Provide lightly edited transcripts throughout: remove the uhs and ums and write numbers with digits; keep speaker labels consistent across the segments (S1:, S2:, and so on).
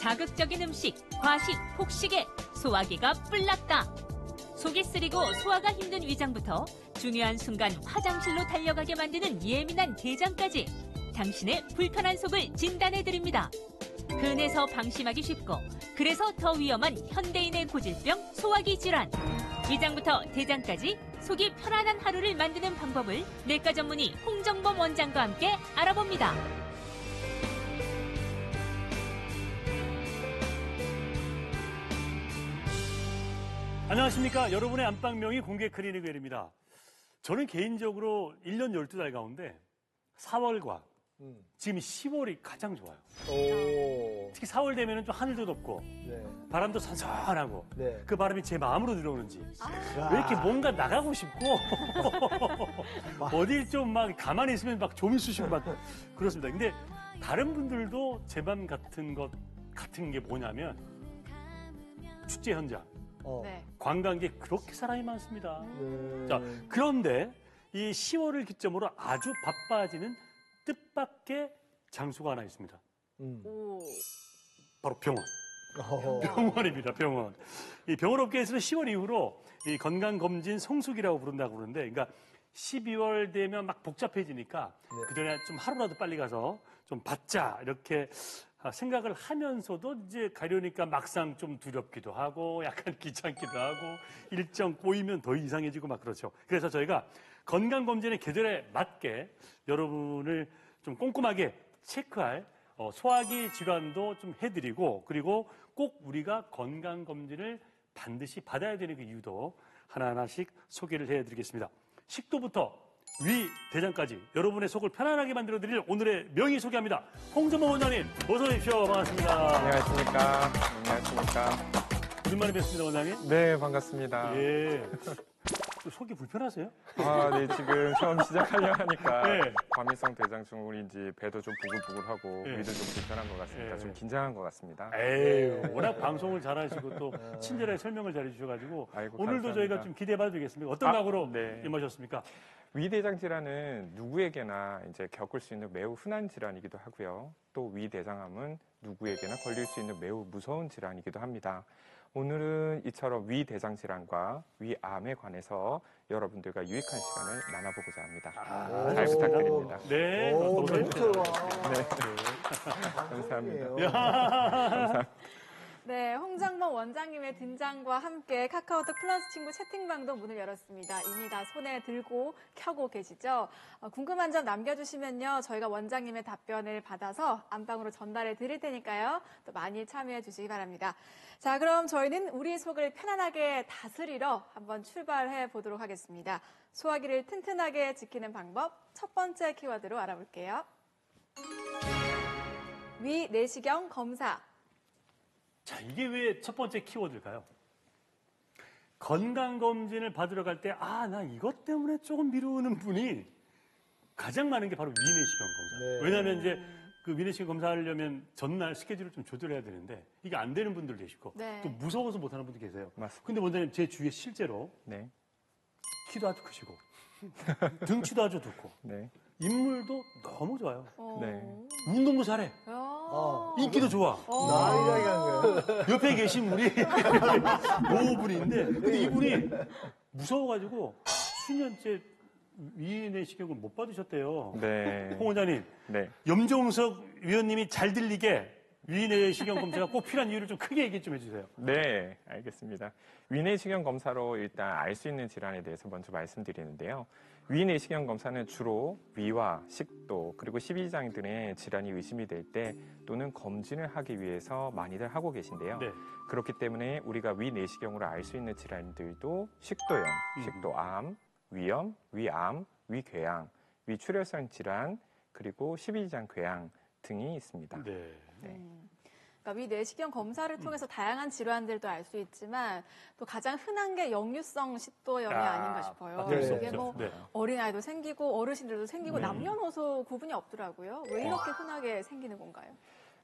S1: 자극적인 음식, 과식, 폭식에 소화기가 뿔났다. 속이 쓰리고 소화가 힘든 위장부터 중요한 순간 화장실로 달려가게 만드는 예민한 대장까지 당신의 불편한 속을 진단해드립니다. 근에서 방심하기 쉽고 그래서 더 위험한 현대인의 고질병 소화기 질환. 위장부터 대장까지 속이 편안한 하루를 만드는 방법을 내과 전문의 홍정범 원장과 함께 알아봅니다.
S2: 안녕하십니까. 여러분의 안방명의 공개 클리닉 의뢰입니다. 저는 개인적으로 1년 12달 가운데 4월과 지금 10월이 가장 좋아요. 특히 4월 되면 좀 하늘도 덥고 바람도 선선하고 그 바람이 제 마음으로 들어오는지 왜 이렇게 뭔가 나가고 싶고 어딜 좀 막 가만히 있으면 막 좀이 쑤시고 막 그렇습니다. 근데 다른 분들도 제 맘 같은 게 뭐냐면 축제 현장. 관광객 그렇게 사람이 많습니다. 자, 그런데 이 10월을 기점으로 아주 바빠지는 뜻밖의 장소가 하나 있습니다. 바로 병원. 병원입니다, 병원. 이 병원업계에서는 10월 이후로 이 건강검진 성수기라고 부른다고 그러는데, 그러니까 12월 되면 막 복잡해지니까 그 전에 좀 하루라도 빨리 가서 좀 받자 이렇게 생각을 하면서도 이제 가려니까 막상 좀 두렵기도 하고 약간 귀찮기도 하고 일정 꼬이면 더 이상해지고 막 그렇죠. 그래서 저희가 건강검진의 계절에 맞게 여러분을 좀 꼼꼼하게 체크할 소화기 질환도 좀 해드리고 그리고 꼭 우리가 건강검진을 반드시 받아야 되는 그 이유도 하나하나씩 소개를 해드리겠습니다. 식도부터 위, 대장까지 여러분의 속을 편안하게 만들어드릴 오늘의 명의 소개합니다. 홍정범 원장님, 어서 오십시오. 반갑습니다.
S3: 안녕하십니까. 안녕하십니까.
S2: 오랜만에 뵙습니다, 원장님.
S3: 네, 반갑습니다.
S2: 예. 속이 불편하세요?
S3: 네, 지금 처음 시작하려 하니까
S2: 네.
S3: 과민성 대장증후군인지 배도 좀 부글부글하고
S2: 네.
S3: 위도 좀 불편한 것 같습니다.
S2: 네.
S3: 좀 긴장한 것 같습니다.
S2: 에이, 워낙 방송을 잘하시고 또 친절하게 설명을 잘해주셔가지고
S3: 아이고,
S2: 오늘도
S3: 감사합니다.
S2: 저희가 좀 기대해봐도 되겠습니까? 어떤 각오로
S3: 네.
S2: 임하셨습니까?
S3: 위대장 질환은 누구에게나 이제 겪을 수 있는 매우 흔한 질환이기도 하고요. 또 위대장암은 누구에게나 걸릴 수 있는 매우 무서운 질환이기도 합니다. 오늘은 이처럼 위대장 질환과 위암에 관해서 여러분들과 유익한 시간을 나눠보고자 합니다. 잘 부탁드립니다.
S2: 네.
S3: 감사합니다.
S2: 감사합니다.
S4: 네, 홍정범 원장님의 등장과 함께 카카오톡 플러스 친구 채팅방도 문을 열었습니다. 이미 다 손에 들고 켜고 계시죠? 궁금한 점 남겨주시면요. 저희가 원장님의 답변을 받아서 안방으로 전달해 드릴 테니까요. 또 많이 참여해 주시기 바랍니다. 자, 그럼 저희는 우리 속을 편안하게 다스리러 한번 출발해 보도록 하겠습니다. 소화기를 튼튼하게 지키는 방법 첫 번째 키워드로 알아볼게요. 위 내시경 검사.
S2: 자, 이게 왜 첫 번째 키워드일까요? 건강검진을 받으러 갈 때, 나 이것 때문에 조금 미루는 분이 가장 많은 게 바로 위내시경 검사. 왜냐하면 이제 그 위내시경 검사하려면 전날 스케줄을 좀 조절해야 되는데 이게 안 되는 분들도 계시고 또 무서워서 못하는 분도 계세요.
S3: 맞습니다.
S2: 근데 원장님 제 주위에 실제로
S3: 네.
S2: 키도 아주 크시고 등치도 아주 좋고 인물도 너무 좋아요.
S3: 네.
S2: 운동도 잘해. 인기도 좋아. 옆에 계신 우리 모분인데 근데 이분이 무서워가지고 수년째 위내시경을 못 받으셨대요.
S3: 네.
S2: 홍 원장님,
S3: 네.
S2: 염종석 위원님이 잘 들리게 위내시경 검사가 꼭 필요한 이유를 좀 크게 얘기 좀 해주세요.
S3: 네, 알겠습니다. 위내시경 검사로 일단 알 수 있는 질환에 대해서 먼저 말씀드리는데요. 위내시경 검사는 주로 위와 식도 그리고 십이장 등의 질환이 의심이 될 때 또는 검진을 하기 위해서 많이들 하고 계신데요.
S2: 네.
S3: 그렇기 때문에 우리가 위내시경으로 알 수 있는 질환들도 식도염, 식도암, 위염, 위암, 위궤양, 위출혈성 질환 그리고 십이장 궤양 등이 있습니다.
S2: 네.
S4: 그러니까 위 내시경 검사를 통해서 다양한 질환들도 알 수 있지만 또 가장 흔한 게 역류성 식도염이 아닌가 싶어요. 이게 뭐 어린아이도 생기고 어르신들도 생기고 남녀노소 구분이 없더라고요. 왜 이렇게 흔하게 생기는 건가요?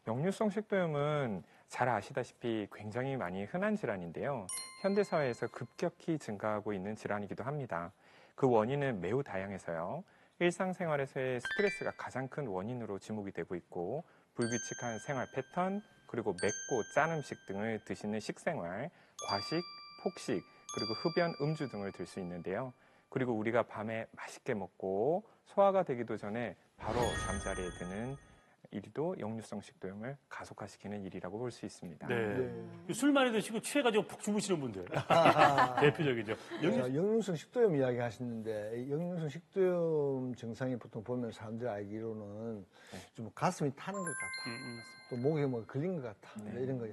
S3: 역류성 식도염은 잘 아시다시피 굉장히 많이 흔한 질환인데요. 현대사회에서 급격히 증가하고 있는 질환이기도 합니다. 그 원인은 매우 다양해서요. 일상생활에서의 스트레스가 가장 큰 원인으로 지목이 되고 있고 불규칙한 생활 패턴, 그리고 맵고 짠 음식 등을 드시는 식생활, 과식, 폭식, 그리고 흡연, 음주 등을 들 수 있는데요. 그리고 우리가 밤에 맛있게 먹고 소화가 되기도 전에 바로 잠자리에 드는 일도 역류성 식도염을 가속화시키는 일이라고 볼 수 있습니다.
S2: 네. 술 많이 드시고 취해가지고 푹 주무시는 분들. 대표적이죠.
S5: 자, 역류성 식도염 이야기 하시는데, 이 역류성 식도염 증상이 보통 보면 사람들이 알기로는 좀 가슴이 타는 것 같아. 또 목에 뭐 걸린 것 같아. 이런 거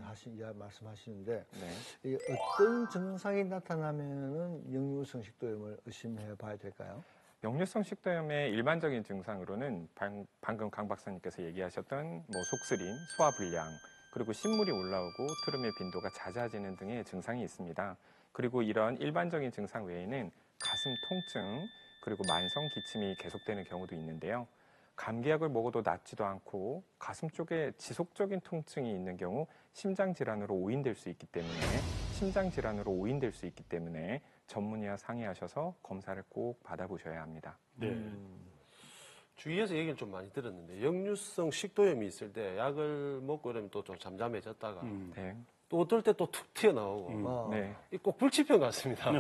S5: 말씀하시는데,
S3: 네.
S5: 이 어떤 증상이 나타나면은 역류성 식도염을 의심해 봐야 될까요?
S3: 역류성 식도염의 일반적인 증상으로는 방금 강 박사님께서 얘기하셨던 뭐 속쓰림, 소화불량, 그리고 신물이 올라오고 트름의 빈도가 잦아지는 등의 증상이 있습니다. 그리고 이런 일반적인 증상 외에는 가슴 통증, 그리고 만성 기침이 계속되는 경우도 있는데요. 감기약을 먹어도 낫지도 않고 가슴 쪽에 지속적인 통증이 있는 경우 심장 질환으로 오인될 수 있기 때문에 전문의와 상의하셔서 검사를 꼭 받아보셔야 합니다.
S2: 네.
S6: 주위에서 얘기를 좀 많이 들었는데 역류성 식도염이 있을 때 약을 먹고 이러면 또 좀 잠잠해졌다가
S3: 네.
S6: 또 어떨 때 또 툭 튀어나오고
S3: 네.
S6: 꼭 불치병 같습니다.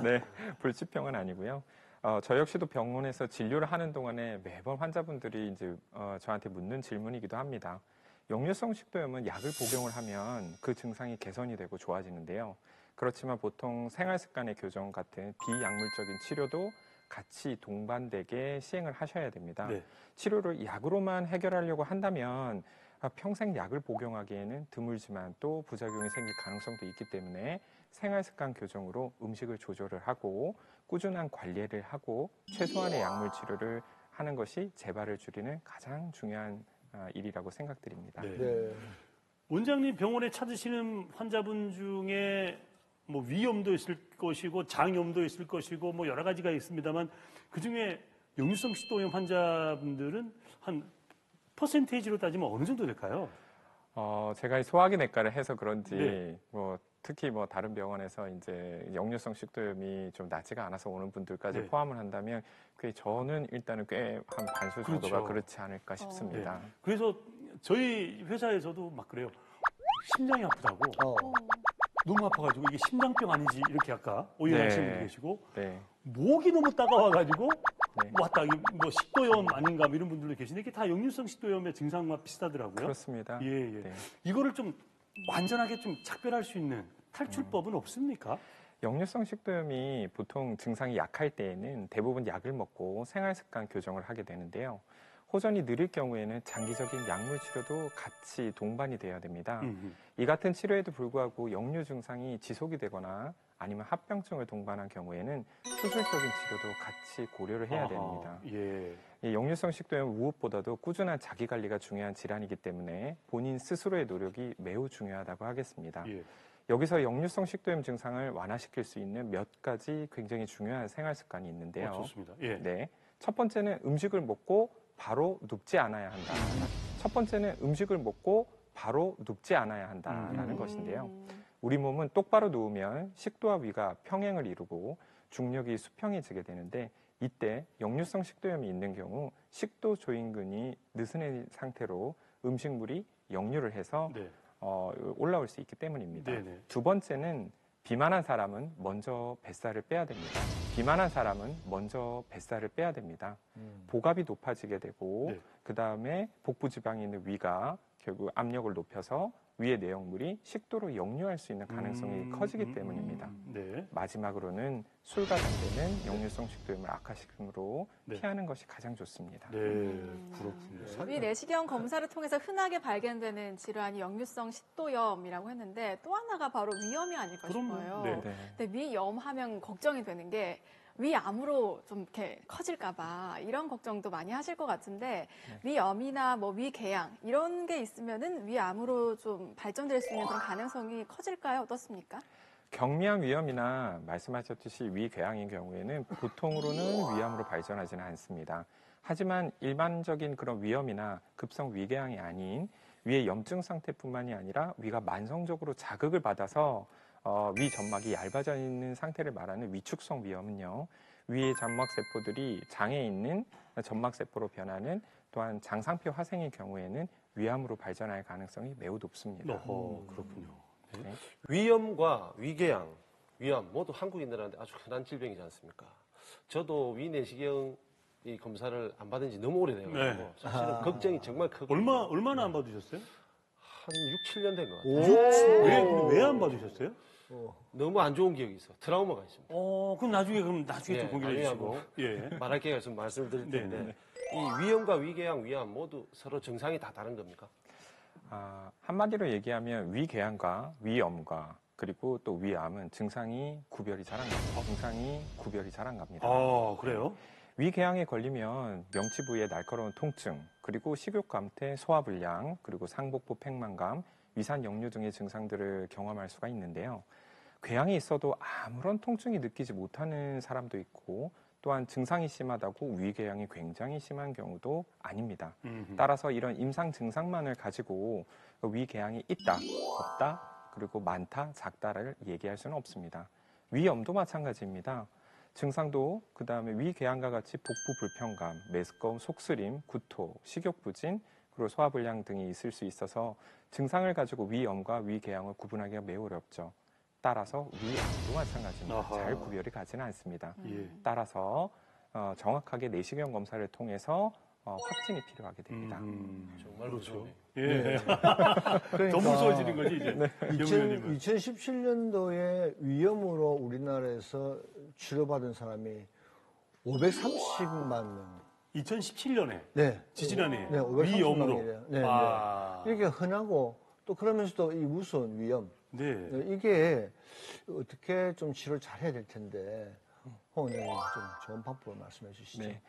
S3: 네, 불치병은 아니고요. 저 역시도 병원에서 진료를 하는 동안에 매번 환자분들이 이제 저한테 묻는 질문이기도 합니다. 역류성 식도염은 약을 복용을 하면 그 증상이 개선이 되고 좋아지는데요. 그렇지만 보통 생활습관의 교정 같은 비약물적인 치료도 같이 동반되게 시행을 하셔야 됩니다.
S2: 네.
S3: 치료를 약으로만 해결하려고 한다면 평생 약을 복용하기에는 드물지만 또 부작용이 생길 가능성도 있기 때문에 생활습관 교정으로 음식을 조절을 하고 꾸준한 관리를 하고 최소한의 약물 치료를 하는 것이 재발을 줄이는 가장 중요한 일이라고 생각드립니다.
S2: 네. 원장님 병원에 찾으시는 환자분 중에 뭐 위염도 있을 것이고 장염도 있을 것이고 뭐 여러 가지가 있습니다만 그 중에 역류성 식도염 환자분들은 한 퍼센테이지로 따지면 어느 정도 될까요?
S3: 제가 이 소화기 내과를 해서 그런지
S2: 네.
S3: 뭐 특히 뭐 다른 병원에서 이제 역류성 식도염이 좀 낫지가 않아서 오는 분들까지
S2: 네.
S3: 포함을 한다면 저는 일단은 꽤 한 반수 정도가
S2: 그렇죠.
S3: 그렇지 않을까 싶습니다.
S2: 네. 그래서 저희 회사에서도 막 그래요. 심장이 아프다고. 너무 아파가지고 이게 심장병 아니지 이렇게 아까 오해하시는 분도 계시고
S3: 네.
S2: 목이 너무 따가워가지고
S3: 네.
S2: 왔다 뭐 식도염 아닌가 뭐 이런 분들도 계시는데 이게 다 역류성 식도염의 증상과 비슷하더라고요.
S3: 그렇습니다.
S2: 예.
S3: 네.
S2: 이거를 좀 완전하게 좀 작별할 수 있는 탈출법은 없습니까?
S3: 역류성 식도염이 보통 증상이 약할 때에는 대부분 약을 먹고 생활습관 교정을 하게 되는데요. 호전이 느릴 경우에는 장기적인 약물 치료도 같이 동반이 돼야 됩니다. 이 같은 치료에도 불구하고 역류 증상이 지속이 되거나 아니면 합병증을 동반한 경우에는 수술적인 치료도 같이 고려를 해야 됩니다.
S2: 예.
S3: 이 역류성 식도염 무엇보다도 꾸준한 자기 관리가 중요한 질환이기 때문에 본인 스스로의 노력이 매우 중요하다고 하겠습니다.
S2: 예.
S3: 여기서 역류성 식도염 증상을 완화시킬 수 있는 몇 가지 굉장히 중요한 생활 습관이 있는데요.
S2: 좋습니다. 예.
S3: 네. 첫 번째는 음식을 먹고 바로 눕지 않아야 한다. 첫 번째는 음식을 먹고 바로 눕지 않아야 한다라는 것인데요. 우리 몸은 똑바로 누우면 식도와 위가 평행을 이루고 중력이 수평해지게 되는데 이때 역류성 식도염이 있는 경우 식도 조인근이 느슨해진 상태로 음식물이 역류를 해서
S2: 네.
S3: 올라올 수 있기 때문입니다.
S2: 네네.
S3: 두 번째는 비만한 사람은 먼저 뱃살을 빼야 됩니다. 비만한 사람은 먼저 뱃살을 빼야 됩니다. 복압이 높아지게 되고
S2: 네.
S3: 그 다음에 복부 지방에 있는 위가 결국 압력을 높여서 위의 내용물이 식도로 역류할 수 있는 가능성이 커지기 때문입니다.
S2: 네.
S3: 마지막으로는 술과 담배는 역류성 식도염을 악화시키므로
S2: 네.
S3: 피하는 것이 가장 좋습니다.
S2: 네. 그렇군요.
S4: 위 내시경 검사를 통해서 흔하게 발견되는 질환이 역류성 식도염이라고 했는데 또 하나가 바로 위염이 아닐까 싶어요.
S2: 네.
S3: 네.
S4: 근데 위염하면 걱정이 되는 게 위암으로 좀 이렇게 커질까봐 이런 걱정도 많이 하실 것 같은데 위염이나 뭐 위궤양 이런 게 있으면은 위암으로 좀 발전될 수 있는 그런 가능성이 커질까요? 어떻습니까?
S3: 경미한 위염이나 말씀하셨듯이 위궤양인 경우에는 보통으로는 위암으로 발전하지는 않습니다. 하지만 일반적인 그런 위염이나 급성 위궤양이 아닌 위의 염증 상태뿐만이 아니라 위가 만성적으로 자극을 받아서 위 점막이 얇아져 있는 상태를 말하는 위축성 위염은요. 위의 점막세포들이 장에 있는 점막세포로 변하는 또한 장상표 화생의 경우에는 위암으로 발전할 가능성이 매우 높습니다.
S2: 그렇군요.
S3: 네.
S6: 위염과 위궤양, 위암 모두 한국인들한테 아주 흔한 질병이지 않습니까? 저도 위내시경 이 검사를 안 받은 지 너무 오래돼가지고
S2: 네.
S6: 사실은 걱정이 정말 크거든요.
S2: 얼마나 안 받으셨어요?
S6: 한 6, 7년 된 것 같아요.
S2: 왜 안 받으셨어요?
S6: 너무 안 좋은 기억이 있어. 트라우마가 있습니다.
S2: 그럼 나중에 좀 공개해
S6: 나중에
S2: 주시고.
S6: 한번
S2: 예.
S6: 말할 기회가 있으면 말씀을 드릴 텐데
S2: 네, 네.
S6: 이 위염과 위궤양, 위암 모두 서로 증상이 다 다른 겁니까?
S3: 한마디로 얘기하면 위궤양과 위염과 그리고 또 위암은 증상이 구별이 잘 안 갑니다.
S2: 그래요?
S3: 위궤양에 걸리면 명치 부위의 날카로운 통증, 그리고 식욕 감퇴, 소화불량, 그리고 상복부 팽만감, 위산 역류 등의 증상들을 경험할 수가 있는데요. 궤양이 있어도 아무런 통증이 느끼지 못하는 사람도 있고, 또한 증상이 심하다고 위궤양이 굉장히 심한 경우도 아닙니다. 따라서 이런 임상 증상만을 가지고 위궤양이 있다, 없다, 그리고 많다, 작다를 얘기할 수는 없습니다. 위염도 마찬가지입니다. 증상도 그 다음에 위궤양과 같이 복부 불편감, 메스꺼움, 속쓰림, 구토, 식욕부진, 그리고 소화불량 등이 있을 수 있어서 증상을 가지고 위염과 위궤양을 구분하기가 매우 어렵죠. 따라서 위암도 마찬가지입니다. 잘 구별이 가지는 않습니다. 따라서 정확하게 내시경 검사를 통해서 확진이 필요하게 됩니다.
S6: 정말 그렇죠.
S2: 예.
S5: 그러니까
S2: 더 무서워지는 거지 이제. 네.
S5: 2017년도에 위염으로 우리나라에서 치료받은 사람이 530만 명.
S2: 2017년에
S5: 네.
S2: 지지난해
S5: 네,
S2: 위염으로.
S5: 530만 네. 이게 흔하고 또 그러면서도 이 무서운 위염.
S2: 네.
S5: 이게 어떻게 좀 치료를 잘해야 될 텐데 홍 원장님 좀 좋은 방법을 말씀해 주시죠.
S3: 네.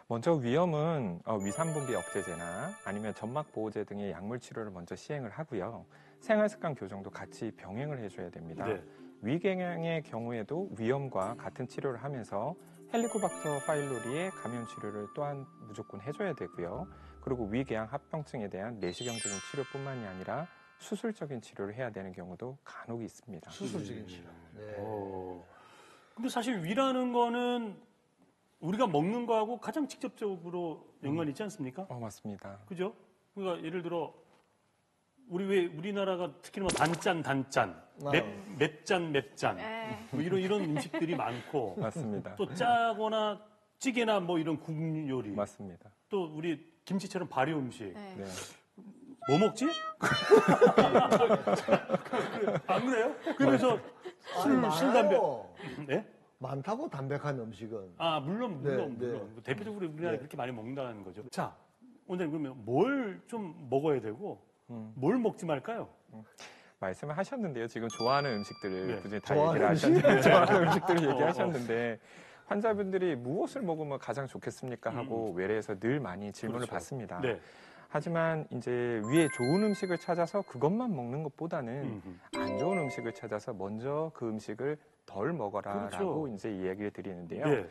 S3: 먼저 위염은 위산분비 억제제나 아니면 점막보호제 등의 약물 치료를 먼저 시행을 하고요. 생활습관 교정도 같이 병행을 해줘야 됩니다.
S2: 네.
S3: 위궤양의 경우에도 위염과 같은 치료를 하면서 헬리코박터 파일로리의 감염 치료를 또한 무조건 해줘야 되고요. 그리고 위궤양 합병증에 대한 내시경적인 치료뿐만이 아니라 수술적인 치료를 해야 되는 경우도 간혹 있습니다.
S5: 수술적인 치료. 네.
S2: 근데 사실 위라는 거는 우리가 먹는 거하고 가장 직접적으로 연관이 있지 않습니까?
S3: 맞습니다.
S2: 그죠? 그러니까 예를 들어 우리나라가 특히 뭐 단짠, 맵짠, 뭐 이런 음식들이 많고
S3: 맞습니다.
S2: 또 짜거나 찌개나 뭐 이런 국 요리.
S3: 맞습니다.
S2: 또 우리 김치처럼 발효 음식.
S4: 네.
S3: 네.
S2: 뭐 먹지? 안 그래요? 그러면서 술, 담배. 네?
S5: 많다고 담백한 음식은.
S2: 물론. 대표적으로 우리나라에 그렇게 많이 먹는다는 거죠. 자, 원장님 그러면 뭘 좀 먹어야 되고 뭘 먹지 말까요?
S3: 말씀을 하셨는데요. 지금 좋아하는 음식들을 굳이 다
S5: 좋아하는
S3: 얘기를 하셨는데 좋아하는 음식들을 얘기하셨는데 환자분들이 무엇을 먹으면 가장 좋겠습니까 하고 외래에서 늘 많이 질문을 받습니다.
S2: 네.
S3: 하지만 이제 위에 좋은 음식을 찾아서 그것만 먹는 것보다는 안 좋은 음식을 찾아서 먼저 그 음식을 덜 먹어라라고 이제 이야기를 드리는데요.
S2: 네.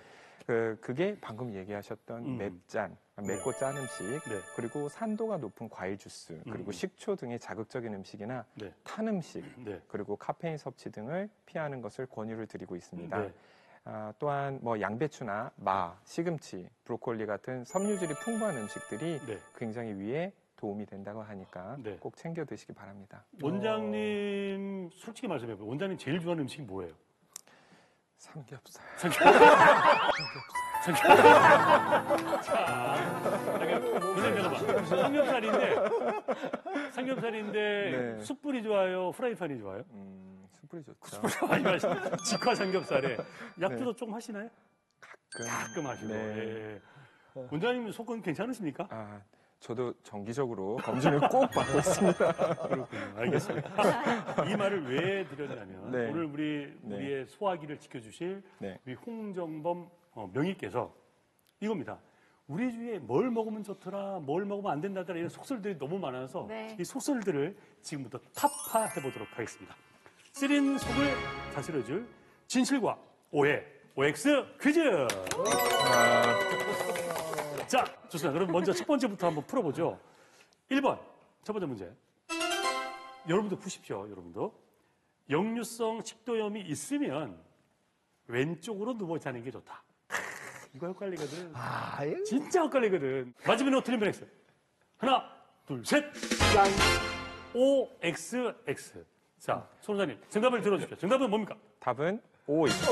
S3: 그게 방금 얘기하셨던 맵고 짠 음식, 그리고 산도가 높은 과일 주스, 그리고 식초 등의 자극적인 음식이나 탄 음식, 그리고 카페인 섭취 등을 피하는 것을 권유를 드리고 있습니다. 또한 뭐 양배추나 시금치, 브로콜리 같은 섬유질이 풍부한 음식들이 굉장히 위에 도움이 된다고 하니까 꼭 챙겨 드시기 바랍니다.
S2: 원장님 솔직히 말씀해 보세요. 원장님 제일 좋아하는 음식이 뭐예요?
S3: 삼겹살.
S2: 자, 삼겹살인데 숯불이 좋아요? 프라이팬이 좋아요?
S3: 숯불이 좋죠.
S2: 숯불이 많이 직화 삼겹살에 약주도 조금 하시나요? 가끔 하시고.
S3: 네.
S2: 원장님 속은 괜찮으십니까?
S3: 저도 정기적으로 검진을 꼭 받고 있습니다.
S2: 그렇군요. 알겠습니다. 이 말을 왜 드렸냐면 오늘 우리의 소화기를 지켜주실 우리 홍정범 명의께서 이겁니다. 우리 주위에 뭘 먹으면 좋더라, 뭘 먹으면 안 된다더라 이런 속설들이 너무 많아서 이 속설들을 지금부터 타파해보도록 하겠습니다. 쓰린 속을 다스려줄 진실과 오해, OX 퀴즈! 자, 좋습니다. 그럼 먼저 첫 번째부터 한번 풀어보죠. 1번, 첫 번째 문제. 여러분도 푸십시오, 여러분도. 역류성 식도염이 있으면 왼쪽으로 누워 자는 게 좋다. 이거 헷갈리거든.
S5: 아, 이거
S2: 진짜 헷갈리거든. 맞으면 틀리면 X. 하나, 둘, 셋.
S5: 짠.
S2: OXX. 자, 손호사님, 정답을 들어주십시오. 정답은 뭡니까?
S3: 답은 O입니다.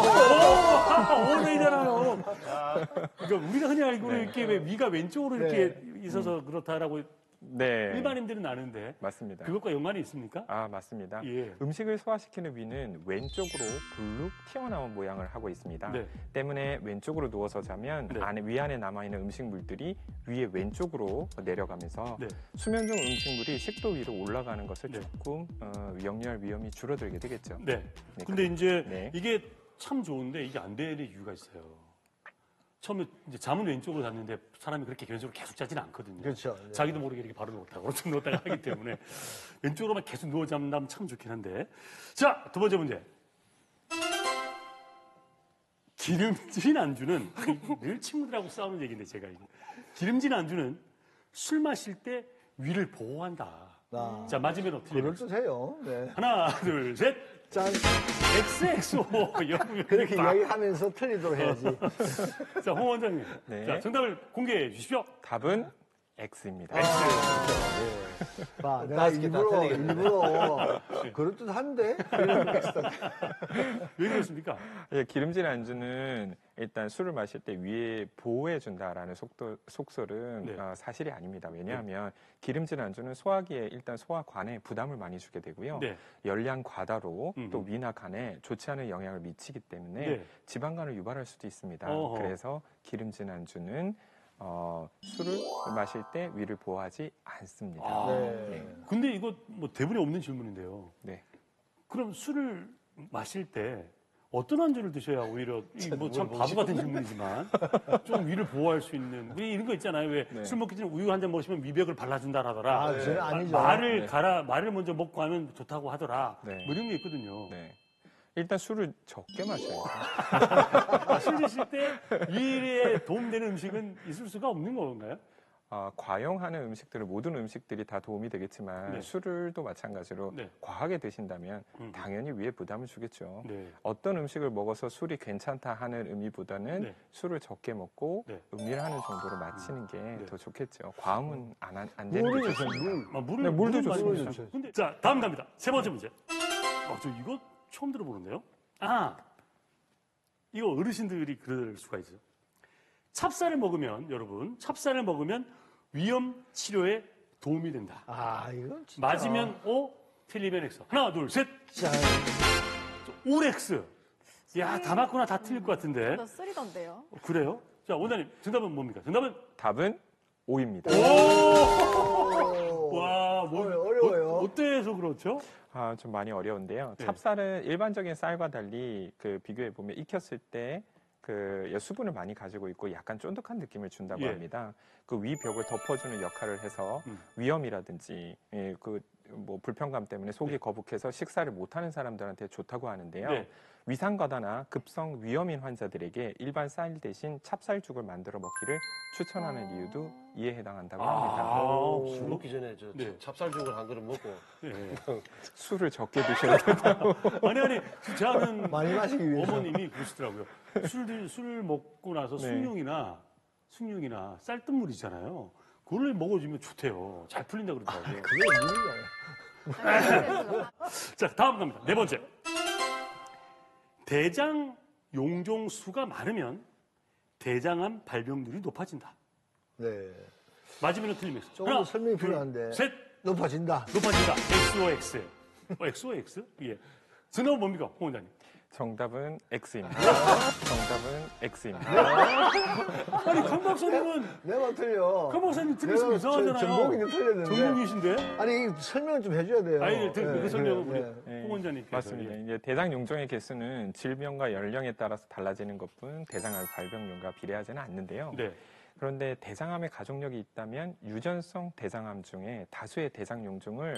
S2: O이잖아요. 그러니까 우리가 흔히 알고
S3: 네.
S2: 이렇게 왜 위가 왼쪽으로 이렇게 있어서 그렇다라고
S3: 네.
S2: 일반인들은 아는데
S3: 맞습니다.
S2: 그것과 연관이 있습니까?
S3: 아, 맞습니다.
S2: 예.
S3: 음식을 소화시키는 위는 왼쪽으로 불룩 튀어나온 모양을 하고 있습니다.
S2: 네.
S3: 때문에 왼쪽으로 누워서 자면
S2: 네.
S3: 위 안에 남아있는 음식물들이 위에 왼쪽으로 내려가면서
S2: 네.
S3: 수면 중 음식물이 식도 위로 올라가는 것을
S2: 네.
S3: 조금 역류할 위험이 줄어들게 되겠죠.
S2: 네.
S3: 네.
S2: 근데 이제
S3: 네.
S2: 이게 참 좋은데 이게 안 되는 이유가 있어요. 처음에 이제 잠은 왼쪽으로 잤는데 사람이 그렇게 개인적으로 계속 자지는 않거든요.
S5: 그렇죠. 네.
S2: 자기도 모르게 이렇게 바로 누웠다가 오른쪽 누웠다가 하기 때문에 왼쪽으로만 계속 누워 잠다면 참 좋긴 한데. 자, 두 번째 문제. 기름진 안주는 늘 친구들하고 싸우는 얘기인데 제가 이게 기름진 안주는 술 마실 때 위를 보호한다.
S5: 아,
S2: 자, 맞으면 어떻게 됩니까?
S5: 그럴듯해요. 네.
S2: 하나, 둘, 셋.
S5: 짠.
S2: XXO.
S5: 그렇게 이야기하면서 틀리도록 해야지.
S2: 자, 홍 원장님.
S3: 네.
S2: 자, 정답을 공개해 주십시오.
S3: 답은 X입니다.
S5: 봐, 내가
S6: 다섯 개다
S5: 일부러 그럴듯한데?
S2: 왜 그렇습니까?
S3: 예, 기름진 안주는 일단 술을 마실 때 위에 보호해준다라는 속설은
S2: 네.
S3: 사실이 아닙니다. 왜냐하면 기름진 안주는 소화기에 일단 소화관에 부담을 많이 주게 되고요.
S2: 네.
S3: 열량 과다로
S2: 음흠.
S3: 또 위나 간에 좋지 않은 영향을 미치기 때문에
S2: 네.
S3: 지방간을 유발할 수도 있습니다.
S2: 어허.
S3: 그래서 기름진 안주는 술을 마실 때 위를 보호하지 않습니다.
S2: 아,
S5: 네.
S2: 근데 이거 뭐 대본에 없는 질문인데요.
S3: 네.
S2: 그럼 술을 마실 때 어떤 안주를 드셔야 오히려 뭐 참 바보 같은 질문이지만 좀 위를 보호할 수 있는 우리 이런 거 있잖아요. 왜 술
S3: 네.
S2: 먹기 전에 우유 한 잔 마시면 위벽을 발라준다라더라.
S5: 아, 저는 아니죠.
S2: 말을 먼저 먹고 하면 좋다고 하더라.
S3: 네.
S2: 뭐 이런 게 있거든요.
S3: 네. 일단 술을 적게 마셔야죠.
S2: 술 드실 때 위에 도움되는 음식은 있을 수가 없는 건가요?
S3: 과용하는 음식들은 모든 음식들이 다 도움이 되겠지만
S2: 네.
S3: 술도 마찬가지로
S2: 네.
S3: 과하게 드신다면 당연히 위에 부담을 주겠죠.
S2: 네.
S3: 어떤 음식을 먹어서 술이 괜찮다 하는 의미보다는
S2: 네. 술을
S3: 술을 적게 먹고
S2: 네.
S3: 음미하는 정도로 마시는 게
S2: 네.
S3: 더 좋겠죠. 과음은 안 되는
S5: 물을
S3: 게
S5: 주세요,
S3: 좋습니다.
S5: 물.
S2: 아, 물을
S3: 네, 물도
S2: 물은
S3: 좋습니다.
S2: 마시면 되죠. 근데 자, 다음 갑니다. 세 번째 문제. 저 이거 처음 들어보는데요. 이거 어르신들이 그럴 수가 있어요. 찹쌀을 먹으면 여러분, 찹쌀을 먹으면 위염 치료에 도움이 된다.
S5: 아, 이건 진짜.
S2: 맞으면 O, 틀리면 X. 하나, 둘, 셋.
S5: 짠.
S2: 오렉스. 야, 다 맞거나 다 틀릴 것 같은데.
S4: 저 쓰리던데요.
S2: 그래요? 자, 원장님, 정답은 뭡니까? 정답은
S3: 답은 O입니다.
S2: 와,
S5: 어려워요.
S2: 어때서 그렇죠?
S3: 좀 많이 어려운데요.
S2: 네.
S3: 찹쌀은 일반적인 쌀과 달리 비교해 보면 익혔을 때 수분을 많이 가지고 있고 약간 쫀득한 느낌을 준다고
S2: 예.
S3: 합니다. 그 위 벽을 덮어주는 역할을 해서
S2: 음.
S3: 위염이라든지 뭐 불편감 때문에 속이
S2: 네.
S3: 거북해서 식사를 못하는 사람들한테 좋다고 하는데요.
S2: 네.
S3: 위산과다나 급성 위염인 환자들에게 일반 쌀 대신 찹쌀죽을 만들어 먹기를 추천하는 이유도 이에 해당한다고 합니다.
S6: 술 먹기 전에
S2: 네.
S6: 찹쌀죽을 한 그릇 먹고
S2: 네.
S3: 술을 적게 드셔야 된다고.
S2: 아니, 제 아는
S5: 많이 마시기 위해서.
S2: 어머님이 그러시더라고요. 술 먹고 나서
S3: 네.
S2: 숭늉이나 쌀뜨물 있잖아요. 그걸 먹어주면 좋대요. 잘 풀린다 그러더라고요.
S5: 그게 물이잖아요.
S2: 자, 다음 갑니다. 네 번째. 대장 용종 수가 많으면 대장암 발병률이 높아진다.
S5: 네.
S2: 맞으면 틀리면
S5: 조금 더 설명이 필요한데.
S2: 셋.
S5: 높아진다.
S2: 높아진다. XOX. XOX? 예. 정답은 뭡니까, 홍 원장님?
S3: 정답은 X입니다. 정답은 X입니다.
S2: 아니, 강 박사님은,
S5: 내가 틀려.
S2: 강 박사님 틀리시면 이상하잖아요.
S5: 전공인데 틀렸는데.
S2: 전공이신데?
S5: 아니, 설명을 좀 해줘야 돼요.
S2: 아니, 그 설명은
S5: 네,
S2: 우리
S5: 네.
S2: 홍 원장님께서.
S3: 맞습니다.
S2: 예.
S3: 이제 대장 용종의 개수는 질병과 연령에 따라서 달라지는 것뿐 대장암 발병률과 비례하지는 않는데요.
S2: 네.
S3: 그런데 대장암의 가족력이 있다면 유전성 대장암 중에 다수의 대장 용종을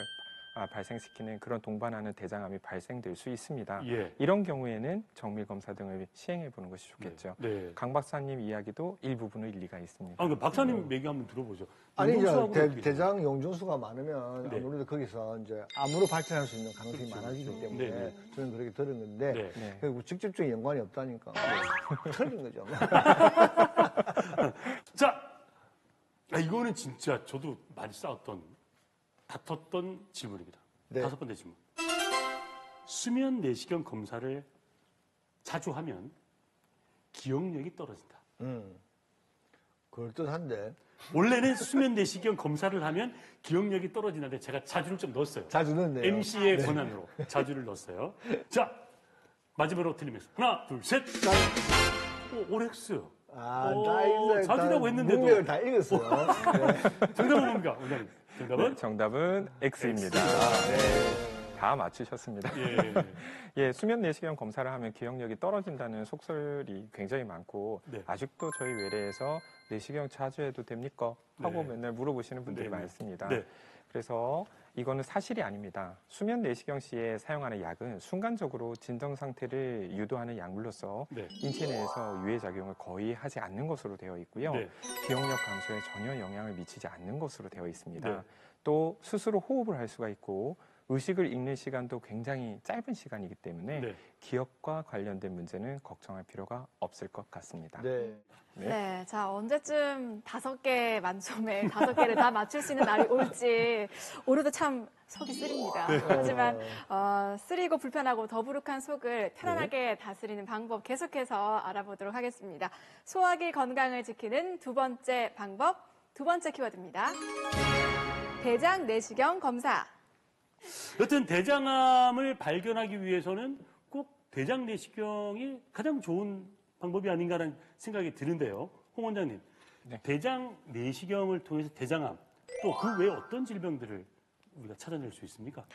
S3: 발생시키는 그런 동반하는 대장암이 발생될 수 있습니다.
S2: 예.
S3: 이런 경우에는 정밀 검사 등을 시행해 보는 것이 좋겠죠.
S2: 네.
S3: 강 박사님 이야기도 일부분의 일리가 있습니다.
S2: 그 박사님 얘기 한번 들어보죠.
S5: 아니, 이제
S2: 용종수하고는 어떻게 돼요?
S5: 대장 용종수가 많으면
S2: 네.
S5: 아무래도 거기서 이제 암으로 발전할 수 있는 가능성이
S2: 그렇죠.
S5: 많아지기 때문에
S2: 네.
S5: 저는 그렇게 들은 건데
S2: 네.
S3: 네.
S5: 결국 직접적인 연관이 없다니까 틀린 거죠.
S2: 자, 이거는 진짜 저도 많이 다퉜던 질문입니다.
S5: 네.
S2: 5번째 질문. 수면 내시경 검사를 자주 하면 기억력이 떨어진다.
S5: 그럴듯한데
S2: 원래는 수면 내시경 검사를 하면 기억력이 떨어지는데 제가 자주를 좀 넣었어요.
S5: 자주 넣네요.
S2: MC의 권한으로 자주를 넣었어요. 자, 마지막으로 틀리면서 하나, 둘, 셋. 오렉스. 자주라고 했는데도.
S5: 문맥을 다 읽었어요. 네.
S2: 정답은 뭡니까, 원장님? 정답은?
S3: 네, 정답은 X입니다. 다 맞추셨습니다.
S2: 예.
S3: 예, 수면 내시경 검사를 하면 기억력이 떨어진다는 속설이 굉장히 많고
S2: 네.
S3: 아직도 저희 외래에서 내시경 자주 해도 됩니까? 하고
S2: 네.
S3: 맨날 물어보시는 분들이
S2: 네.
S3: 많습니다.
S2: 네.
S3: 그래서 이거는 사실이 아닙니다. 수면 내시경 시에 사용하는 약은 순간적으로 진정 상태를 유도하는 약물로서
S2: 네.
S3: 인체 내에서 유해 작용을 거의 하지 않는 것으로 되어 있고요.
S2: 네.
S3: 기억력 감소에 전혀 영향을 미치지 않는 것으로 되어 있습니다.
S2: 네.
S3: 또 스스로 호흡을 할 수가 있고 의식을 읽는 시간도 굉장히 짧은 시간이기 때문에
S2: 네.
S3: 기억과 관련된 문제는 걱정할 필요가 없을 것 같습니다.
S5: 네.
S4: 네, 자 언제쯤 5개 만점에 5개를 다 맞출 수 있는 날이 올지 오늘도 참 속이 쓰립니다. 하지만 쓰리고 불편하고 더부룩한 속을 편안하게 다스리는 방법 계속해서 알아보도록 하겠습니다. 소화기 건강을 지키는 두 번째 방법, 두 번째 키워드입니다. 대장 내시경 검사.
S2: 여튼 대장암을 발견하기 위해서는 꼭 대장 내시경이 가장 좋은 방법이 아닌가라는 생각이 드는데요. 홍 원장님,
S3: 네.
S2: 대장 내시경을 통해서 대장암 또 그 외에 어떤 질병들을 우리가 찾아낼 수 있습니까?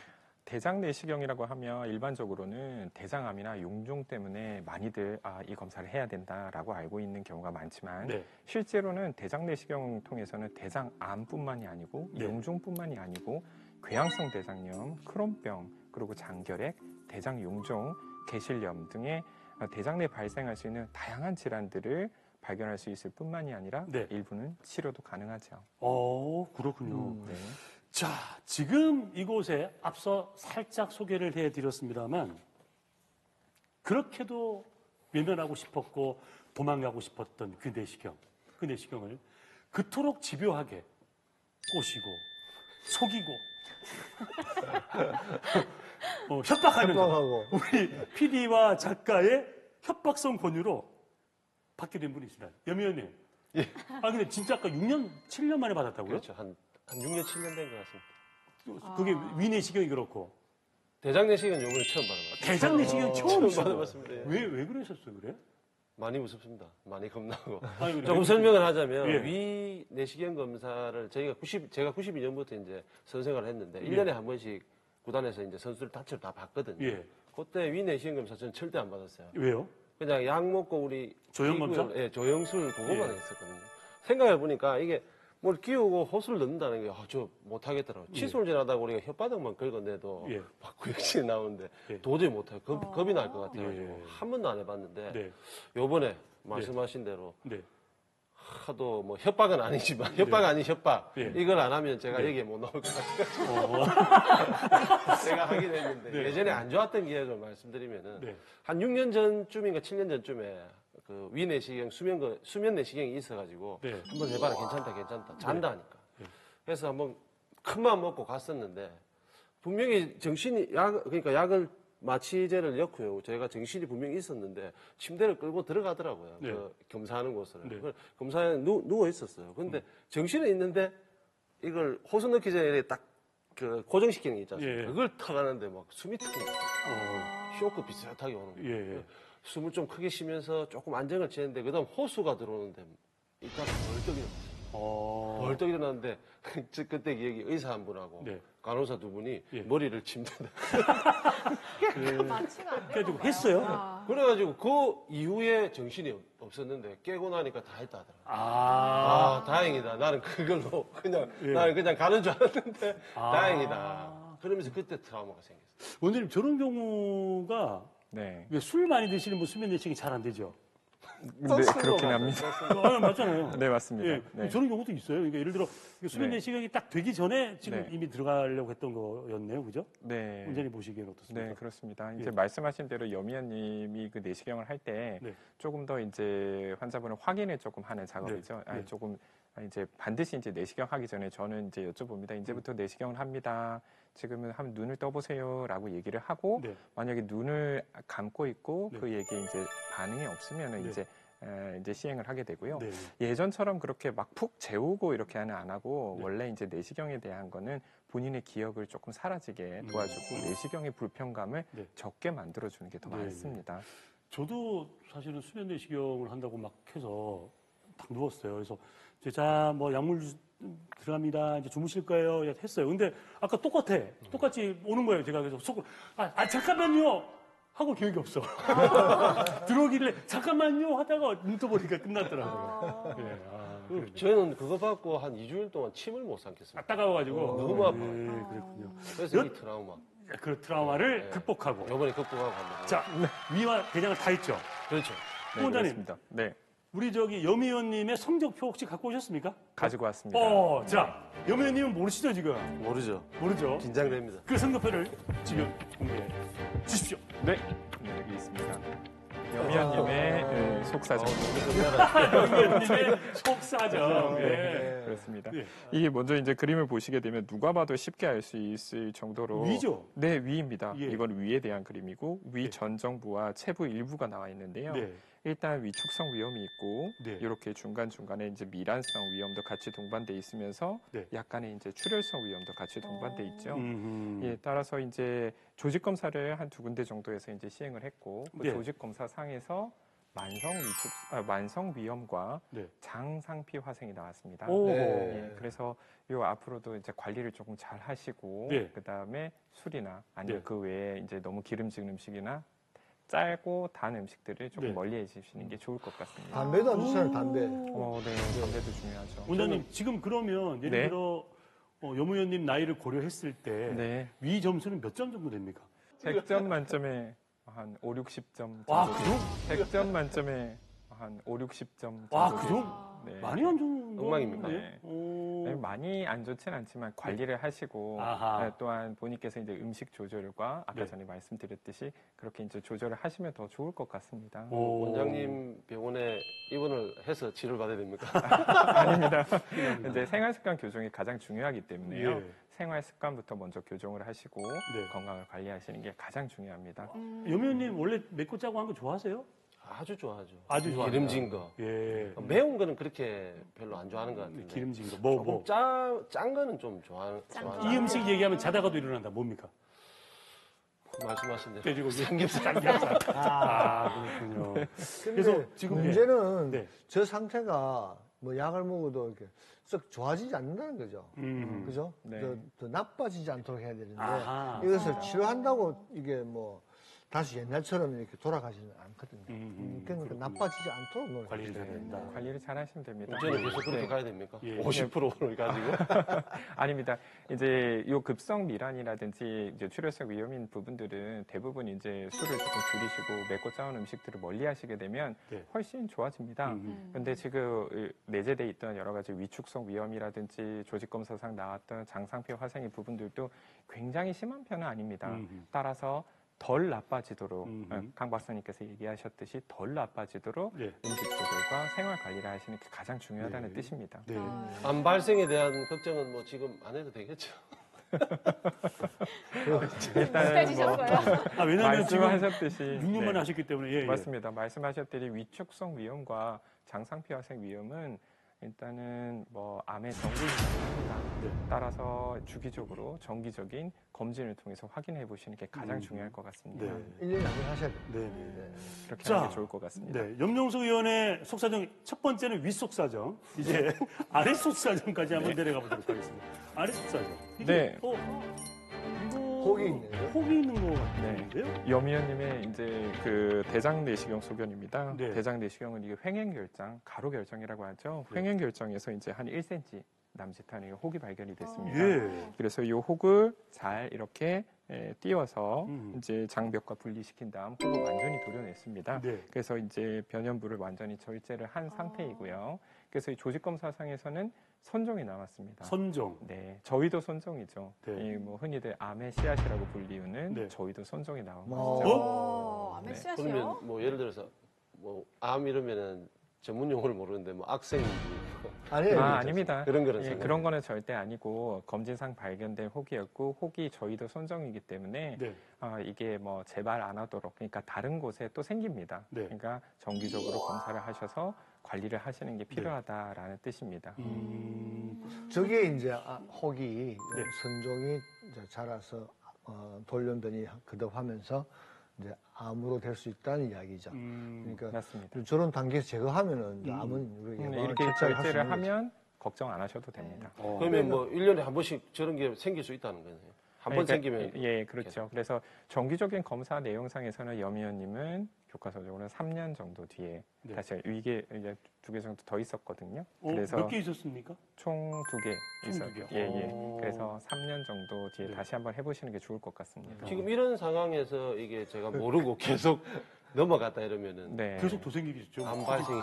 S3: 대장 내시경이라고 하면 일반적으로는 대장암이나 용종 때문에 많이들 이 검사를 해야 된다라고 알고 있는 경우가 많지만
S2: 네.
S3: 실제로는 대장 내시경을 통해서는 대장암뿐만이 아니고
S2: 네.
S3: 용종뿐만이 아니고 궤양성 대장염, 크론병, 그리고 장결핵, 대장용종, 개실염 등의 대장 내 발생할 수 있는 다양한 질환들을 발견할 수 있을 뿐만이 아니라
S2: 네.
S3: 일부는 치료도 가능하죠.
S2: 그렇군요.
S3: 네.
S2: 자, 지금 이곳에 앞서 살짝 소개를 해드렸습니다만 그렇게도 외면하고 싶었고 도망가고 싶었던 그 내시경을 그토록 집요하게 꼬시고 속이고 협박하면서
S5: 협박하고.
S2: 우리 PD와 작가의 협박성 권유로 받게 된 분이 있습니다. 염의원님.
S6: 예.
S2: 근데 진짜 아까 6년, 7년 만에 받았다고요?
S6: 그렇죠. 한 6년, 7년 된 것 같습니다.
S2: 그게 위내시경이 그렇고.
S6: 대장 내시경은 요번에 처음 받아봤어요.
S2: 대장 내시경 처음
S6: 받아봤습니다. 예.
S2: 왜 그러셨어요, 그래?
S6: 많이 무섭습니다. 많이 겁나고.
S2: 아니, 그래.
S6: 조금 설명을 하자면
S2: 예.
S6: 위 내시경 검사를 제가 92년부터 이제 선생활을 했는데
S2: 예.
S6: 1년에 한 번씩 구단에서 이제 선수들 단체로 다 봤거든요.
S2: 예.
S6: 그때 위 내시경 검사 저는 절대 안 받았어요.
S2: 왜요?
S6: 그냥 약 먹고 우리
S2: 조영 검사?
S6: 예, 조영술 그거만
S2: 예.
S6: 했었거든요. 생각해 보니까 이게 뭘 끼우고 호수를 넣는다는 게 저 못하겠더라고요. 칫솔 지나다가 우리가 혓바닥만 긁어내도
S2: 예.
S6: 막 구역질이 나오는데
S2: 예.
S6: 도저히 못해요. 겁이 날 것 같아가지고
S2: 예.
S6: 한 번도 안 해봤는데
S2: 네.
S6: 요번에 말씀하신 대로
S2: 네.
S6: 하도 뭐 협박은 아니지만 협박 아닌 협박
S2: 예.
S6: 이걸 안 하면 제가
S2: 네.
S6: 여기에 못 나올 것 같아요. 제가 하긴 했는데
S2: 네.
S6: 예전에 안 좋았던 기억을 말씀드리면은
S2: 네.
S6: 한 6년 전쯤인가 7년 전쯤에 그 위내시경 수면 내시경이 있어가지고
S2: 네.
S6: 한번 해봐라 괜찮다 잔다 하니까
S2: 네.
S6: 그래서 한번 큰 마음 먹고 갔었는데 분명히 그러니까 약을 마취제를 넣고요. 제가 정신이 분명히 있었는데 침대를 끌고 들어가더라고요.
S2: 네.
S6: 그 검사하는 곳을.
S2: 네.
S6: 그걸 검사에 누워 있었어요. 근데 정신은 있는데 이걸 호수 넣기 전에 딱 그 고정시키는 게 있지 않습니까?
S2: 예.
S6: 그걸 탁 하는데 막 숨이 턱 쇼크 비슷하게 오는 거예요.
S2: 예.
S6: 숨을 좀 크게 쉬면서 조금 안정을 취했는데 그다음 호수가 들어오는데 일단 벌떡 일어났어요. 벌떡 일어났는데 그때 기억이 의사 한 분하고
S2: 네.
S6: 간호사 두 분이
S2: 예.
S6: 머리를 침대에
S4: 맞추면 안
S2: 그래가지고
S4: 되는
S2: 했어요?
S6: 그래가지고 그 이후에 정신이 없었는데 깨고 나니까 다 했다 하더라고요.
S2: 아.
S6: 다행이다. 나는 그걸로
S2: 예.
S6: 나는 그냥 가는 줄 알았는데 다행이다. 그러면서 그때 트라우마가 생겼어요.
S2: 원장님 저런 경우가
S3: 네.
S2: 술 많이 드시는 분 수면 내시경이 잘 안 되죠.
S3: 네, 그렇긴 합니다.
S2: 맞잖아요.
S3: 네, 맞습니다.
S2: 예,
S3: 네.
S2: 저런 경우도 있어요. 그러니까 예를 들어 수면
S3: 네.
S2: 내시경이 딱 되기 전에 지금
S3: 네.
S2: 이미 들어가려고 했던 거였네요, 그죠?
S3: 네.
S2: 원장님 보시기에는 어떻습니까?
S3: 네, 그렇습니다.
S2: 예.
S3: 이제 말씀하신 대로 여미연님이 그 내시경을 할 때
S2: 네.
S3: 조금 더 이제 환자분을 확인을 조금 하는 작업이죠.
S2: 네.
S3: 아니,
S2: 네.
S3: 조금 이제 반드시 이제 내시경 하기 전에 저는 이제 여쭤봅니다. 이제부터 내시경을 합니다. 지금은 한번 눈을 떠보세요라고 얘기를 하고
S2: 네.
S3: 만약에 눈을 감고 있고
S2: 네.
S3: 그 얘기에 이제 반응이 없으면은
S2: 네.
S3: 이제 시행을 하게 되고요.
S2: 네.
S3: 예전처럼 그렇게 막 푹 재우고 이렇게는 안 하고
S2: 네.
S3: 원래 이제 내시경에 대한 거는 본인의 기억을 조금 사라지게 도와주고 내시경의 불편감을
S2: 네.
S3: 적게 만들어주는 게 더
S2: 네.
S3: 많습니다.
S2: 저도 사실은 수면 내시경을 한다고 막 해서 딱 누웠어요. 그래서 자, 뭐 약물 들어갑니다. 이제 주무실 거예요. 했어요. 근데 아까 똑같이 오는 거예요. 제가 그래서 속으로 잠깐만요. 하고 기억이 없어. 들어오길래 잠깐만요 하다가 눈 떠보니까 끝났더라고요. 네,
S6: 저는 그거 받고 한 2주일 동안 침을 못 삼켰어요.
S2: 따가워가지고
S6: 너무 아파요.
S2: 네, 그렇군요.
S6: 그래서 이 트라우마.
S2: 그 트라우마를
S6: 네.
S2: 극복하고.
S6: 요번에 극복하고 갑니다.
S2: 자, 위와 대장을 다 했죠.
S6: 그렇죠.
S3: 네,
S2: 원장님.
S3: 그렇습니다. 네,
S2: 우리 여미원님의 성적표 혹시 갖고 오셨습니까?
S3: 가지고 왔습니다.
S2: 자, 여미원님은 모르시죠 지금?
S6: 모르죠.
S2: 모르죠.
S6: 긴장됩니다.
S2: 그 성적표를 지금 공개해 주십시오.
S3: 네, 여기 있습니다. 여미연님의 속사정.
S2: 여미원님의 속사정. 네.
S3: 그렇습니다.
S2: 네.
S3: 이게 먼저 이제 그림을 보시게 되면 누가 봐도 쉽게 알 수 있을 정도로
S2: 위죠?
S3: 네, 위입니다.
S2: 예.
S3: 이건 위에 대한 그림이고 위
S2: 네.
S3: 전정부와 체부 일부가 나와 있는데요.
S2: 네.
S3: 일단 위축성 위염이 있고
S2: 네.
S3: 이렇게 중간중간에 이제 미란성 위염도 같이 동반돼 있으면서
S2: 네.
S3: 약간의 이제 출혈성 위염도 같이 동반돼 있죠.
S2: 음흠.
S3: 예, 따라서 이제 조직 검사를 한 2군데 정도에서 이제 시행을 했고 그
S2: 네.
S3: 조직 검사 상에서 만성 위염과
S2: 네.
S3: 장상피 화생이 나왔습니다.
S2: 오.
S3: 예, 그래서 요 앞으로도 이제 관리를 조금 잘 하시고
S2: 네.
S3: 그다음에 술이나 아니면
S2: 네.
S3: 그 외에 이제 너무 기름진 음식이나 짧고 단 음식들을 조금
S2: 네.
S3: 멀리 해주시는 게 좋을 것 같습니다.
S5: 담배도 안 주잖아요, 담배.
S3: 네, 담배도 중요하죠.
S2: 원장님 지금 그러면 예를
S3: 네.
S2: 들어 여무연님 나이를 고려했을 때
S3: 네,
S2: 위 점수는 몇 점 정도 됩니까?
S3: 100점 만점에 한 5, 60점 정도.
S2: 와, 그 정도?
S3: 100점 만점에 한 5, 60점 정도.
S2: 와, 그 정도?
S3: 네.
S2: 많이 안 좋은
S6: 엉망입니까?
S2: 건데? 오.
S3: 네, 많이 안 좋진 않지만 관리를 하시고
S2: 아하.
S3: 네, 또한 본인께서 이제 음식 조절과 아까
S2: 네.
S3: 전에 말씀드렸듯이 그렇게 이제 조절을 하시면 더 좋을 것 같습니다.
S2: 오.
S6: 원장님 병원에 입원을 해서 치료를 받아야 됩니까?
S3: 아닙니다. 이제 생활 습관 교정이 가장 중요하기 때문에요.
S2: 예.
S3: 생활 습관부터 먼저 교정을 하시고
S2: 네.
S3: 건강을 관리하시는 게 가장 중요합니다.
S2: 여무연님 원래 맵고 짜고 한 거 좋아하세요?
S6: 아주 좋아하죠.
S2: 아주 좋아한다.
S6: 기름진 거.
S2: 예.
S6: 매운 거는 그렇게 별로 안 좋아하는 것 같은데.
S2: 기름진 거.
S6: 조금 짠 거는 좀 좋아하는.
S2: 이 음식 얘기하면 자다가도 일어난다. 뭡니까?
S6: 말씀하신 대로.
S2: 돼지고기.
S6: 삼겹살.
S2: 삼겹살. 그렇군요.
S5: 근데
S2: 그래서 지금
S5: 문제는
S2: 네.
S5: 저 상태가 뭐 약을 먹어도 이렇게 썩 좋아지지 않는다는 거죠. 그죠?
S3: 네.
S5: 더 나빠지지 않도록 해야 되는데
S2: 아하.
S5: 이것을 치료한다고 이게 뭐 다시 옛날처럼 이렇게 돌아가지는 않거든요. 그러니까 나빠지지 않도록 노력해야
S2: 관리를 해야 된다.
S3: 관리를 잘 하시면 됩니다.
S6: 저는 계속 그렇게
S3: 네.
S6: 가야 됩니까?
S2: 예.
S6: 50%를 가지고.
S3: 아닙니다. 이제 요 급성 미란이라든지 이제 출혈성 위험인 부분들은 대부분 이제 술을 조금 줄이시고 맵고 짜온 음식들을 멀리 하시게 되면
S2: 네.
S3: 훨씬 좋아집니다. 근데 지금 내재돼 있던 여러 가지 위축성 위험이라든지 조직 검사상 나왔던 장상피 화생의 부분들도 굉장히 심한 편은 아닙니다. 따라서 덜 나빠지도록 강 박사님께서 얘기하셨듯이 덜 나빠지도록
S2: 네.
S3: 음식 조절과 생활 관리를 하시는 게 가장 중요하다는
S2: 네.
S3: 뜻입니다.
S2: 네.
S6: 암 발생에 대한 걱정은 뭐 지금 안 해도 되겠죠.
S3: 일단은 뭐
S2: 아, 왜냐면 지금
S3: 말씀하셨듯이
S2: 6년 만에
S3: 네.
S2: 하셨기 때문에 예, 예.
S3: 맞습니다. 말씀하셨듯이 위축성 위험과 장상피 화생 위험은 일단은 뭐 암의 전구인 합니다.
S2: 네.
S3: 따라서 주기적으로 정기적인 검진을 통해서 확인해 보시는 게 가장 중요할 것 같습니다.
S2: 네.
S5: 1년 양을 하셔야 돼요.
S2: 네. 네.
S3: 그렇게
S2: 자,
S3: 하는 게 좋을 것 같습니다.
S2: 네. 염영석 의원의 속사정 첫 번째는 윗속사정. 이제 아랫속사정까지 한번 내려가 보도록 하겠습니다. 아랫속사정. 이게
S3: 네.
S2: 이거
S5: 혹이 있네요.
S2: 혹이 있는 것 같은데요?
S3: 염의원님의 이제 그 대장 내시경 소견입니다.
S2: 네.
S3: 대장 내시경은 이게 횡행 결장, 가로 결정이라고 하죠.
S2: 네.
S3: 횡행 결정에서 이제 한 1cm 남짓한 혹이 발견이 됐습니다.
S2: 예.
S3: 그래서 이 혹을 잘 이렇게 띄워서 이제 장벽과 분리시킨 다음 혹을 완전히 도려냈습니다.
S2: 네.
S3: 그래서 이제 변연부를 완전히 절제를 한 상태이고요. 그래서 이 조직검사상에서는 선종이 나왔습니다.
S2: 선종.
S3: 네, 저희도 선종이죠.
S2: 네.
S3: 이 뭐 흔히들 암의 씨앗이라고 불리우는
S2: 네.
S3: 저희도 선종이 나온
S5: 어?
S3: 것이죠.
S4: 아메
S3: 네.
S4: 씨앗이요?
S6: 그러면 뭐 예를 들어서 뭐 암 이러면은 전문 용어를 모르는데 뭐 악생인지
S5: 아니에요.
S3: 아닙니다.
S6: 그런 거는
S3: 예,
S6: 상관없어요.
S3: 그런 거는 절대 아니고 검진상 발견된 혹이었고 혹이 저희도 선종이기 때문에
S2: 네.
S3: 이게 뭐 재발 안 하도록 그러니까 다른 곳에 또 생깁니다.
S2: 네.
S3: 그러니까 정기적으로 검사를 하셔서 관리를 하시는 게 필요하다라는 뜻입니다.
S5: 저게 이제 혹이
S2: 네.
S5: 선종이 이제 자라서 돌연변이 거듭하면서 이제 암으로 될 수 있다는 이야기죠. 그러니까
S3: 맞습니다.
S5: 저런 단계에서 제거하면은 이제 암은 우리가 예방을
S3: 이렇게
S5: 철저하게 할수
S3: 절제를
S5: 있는 거죠.
S3: 하면 걱정 안 하셔도 됩니다.
S6: 그러면 뭐 1년에 한 번씩 저런 게 생길 수 있다는 거네요. 한 번 생기면
S3: 예, 그렇죠. 그래서 정기적인 검사 내용상에서는 염 의원님은 교과서적으로는 3년 정도 뒤에
S2: 네.
S3: 다시 이게 이제 2개 정도 더 있었거든요. 그래서
S2: 몇 개 있었습니까?
S3: 총 2개
S2: 총
S3: 있었죠.
S2: 2개.
S3: 예, 예. 그래서 3년 정도 뒤에
S2: 네.
S3: 다시 한번 해보시는 게 좋을 것 같습니다.
S6: 지금 이런 상황에서 이게 제가 모르고 계속 넘어갔다 이러면은
S3: 네.
S2: 계속 더 생기겠죠.
S6: 암 발생이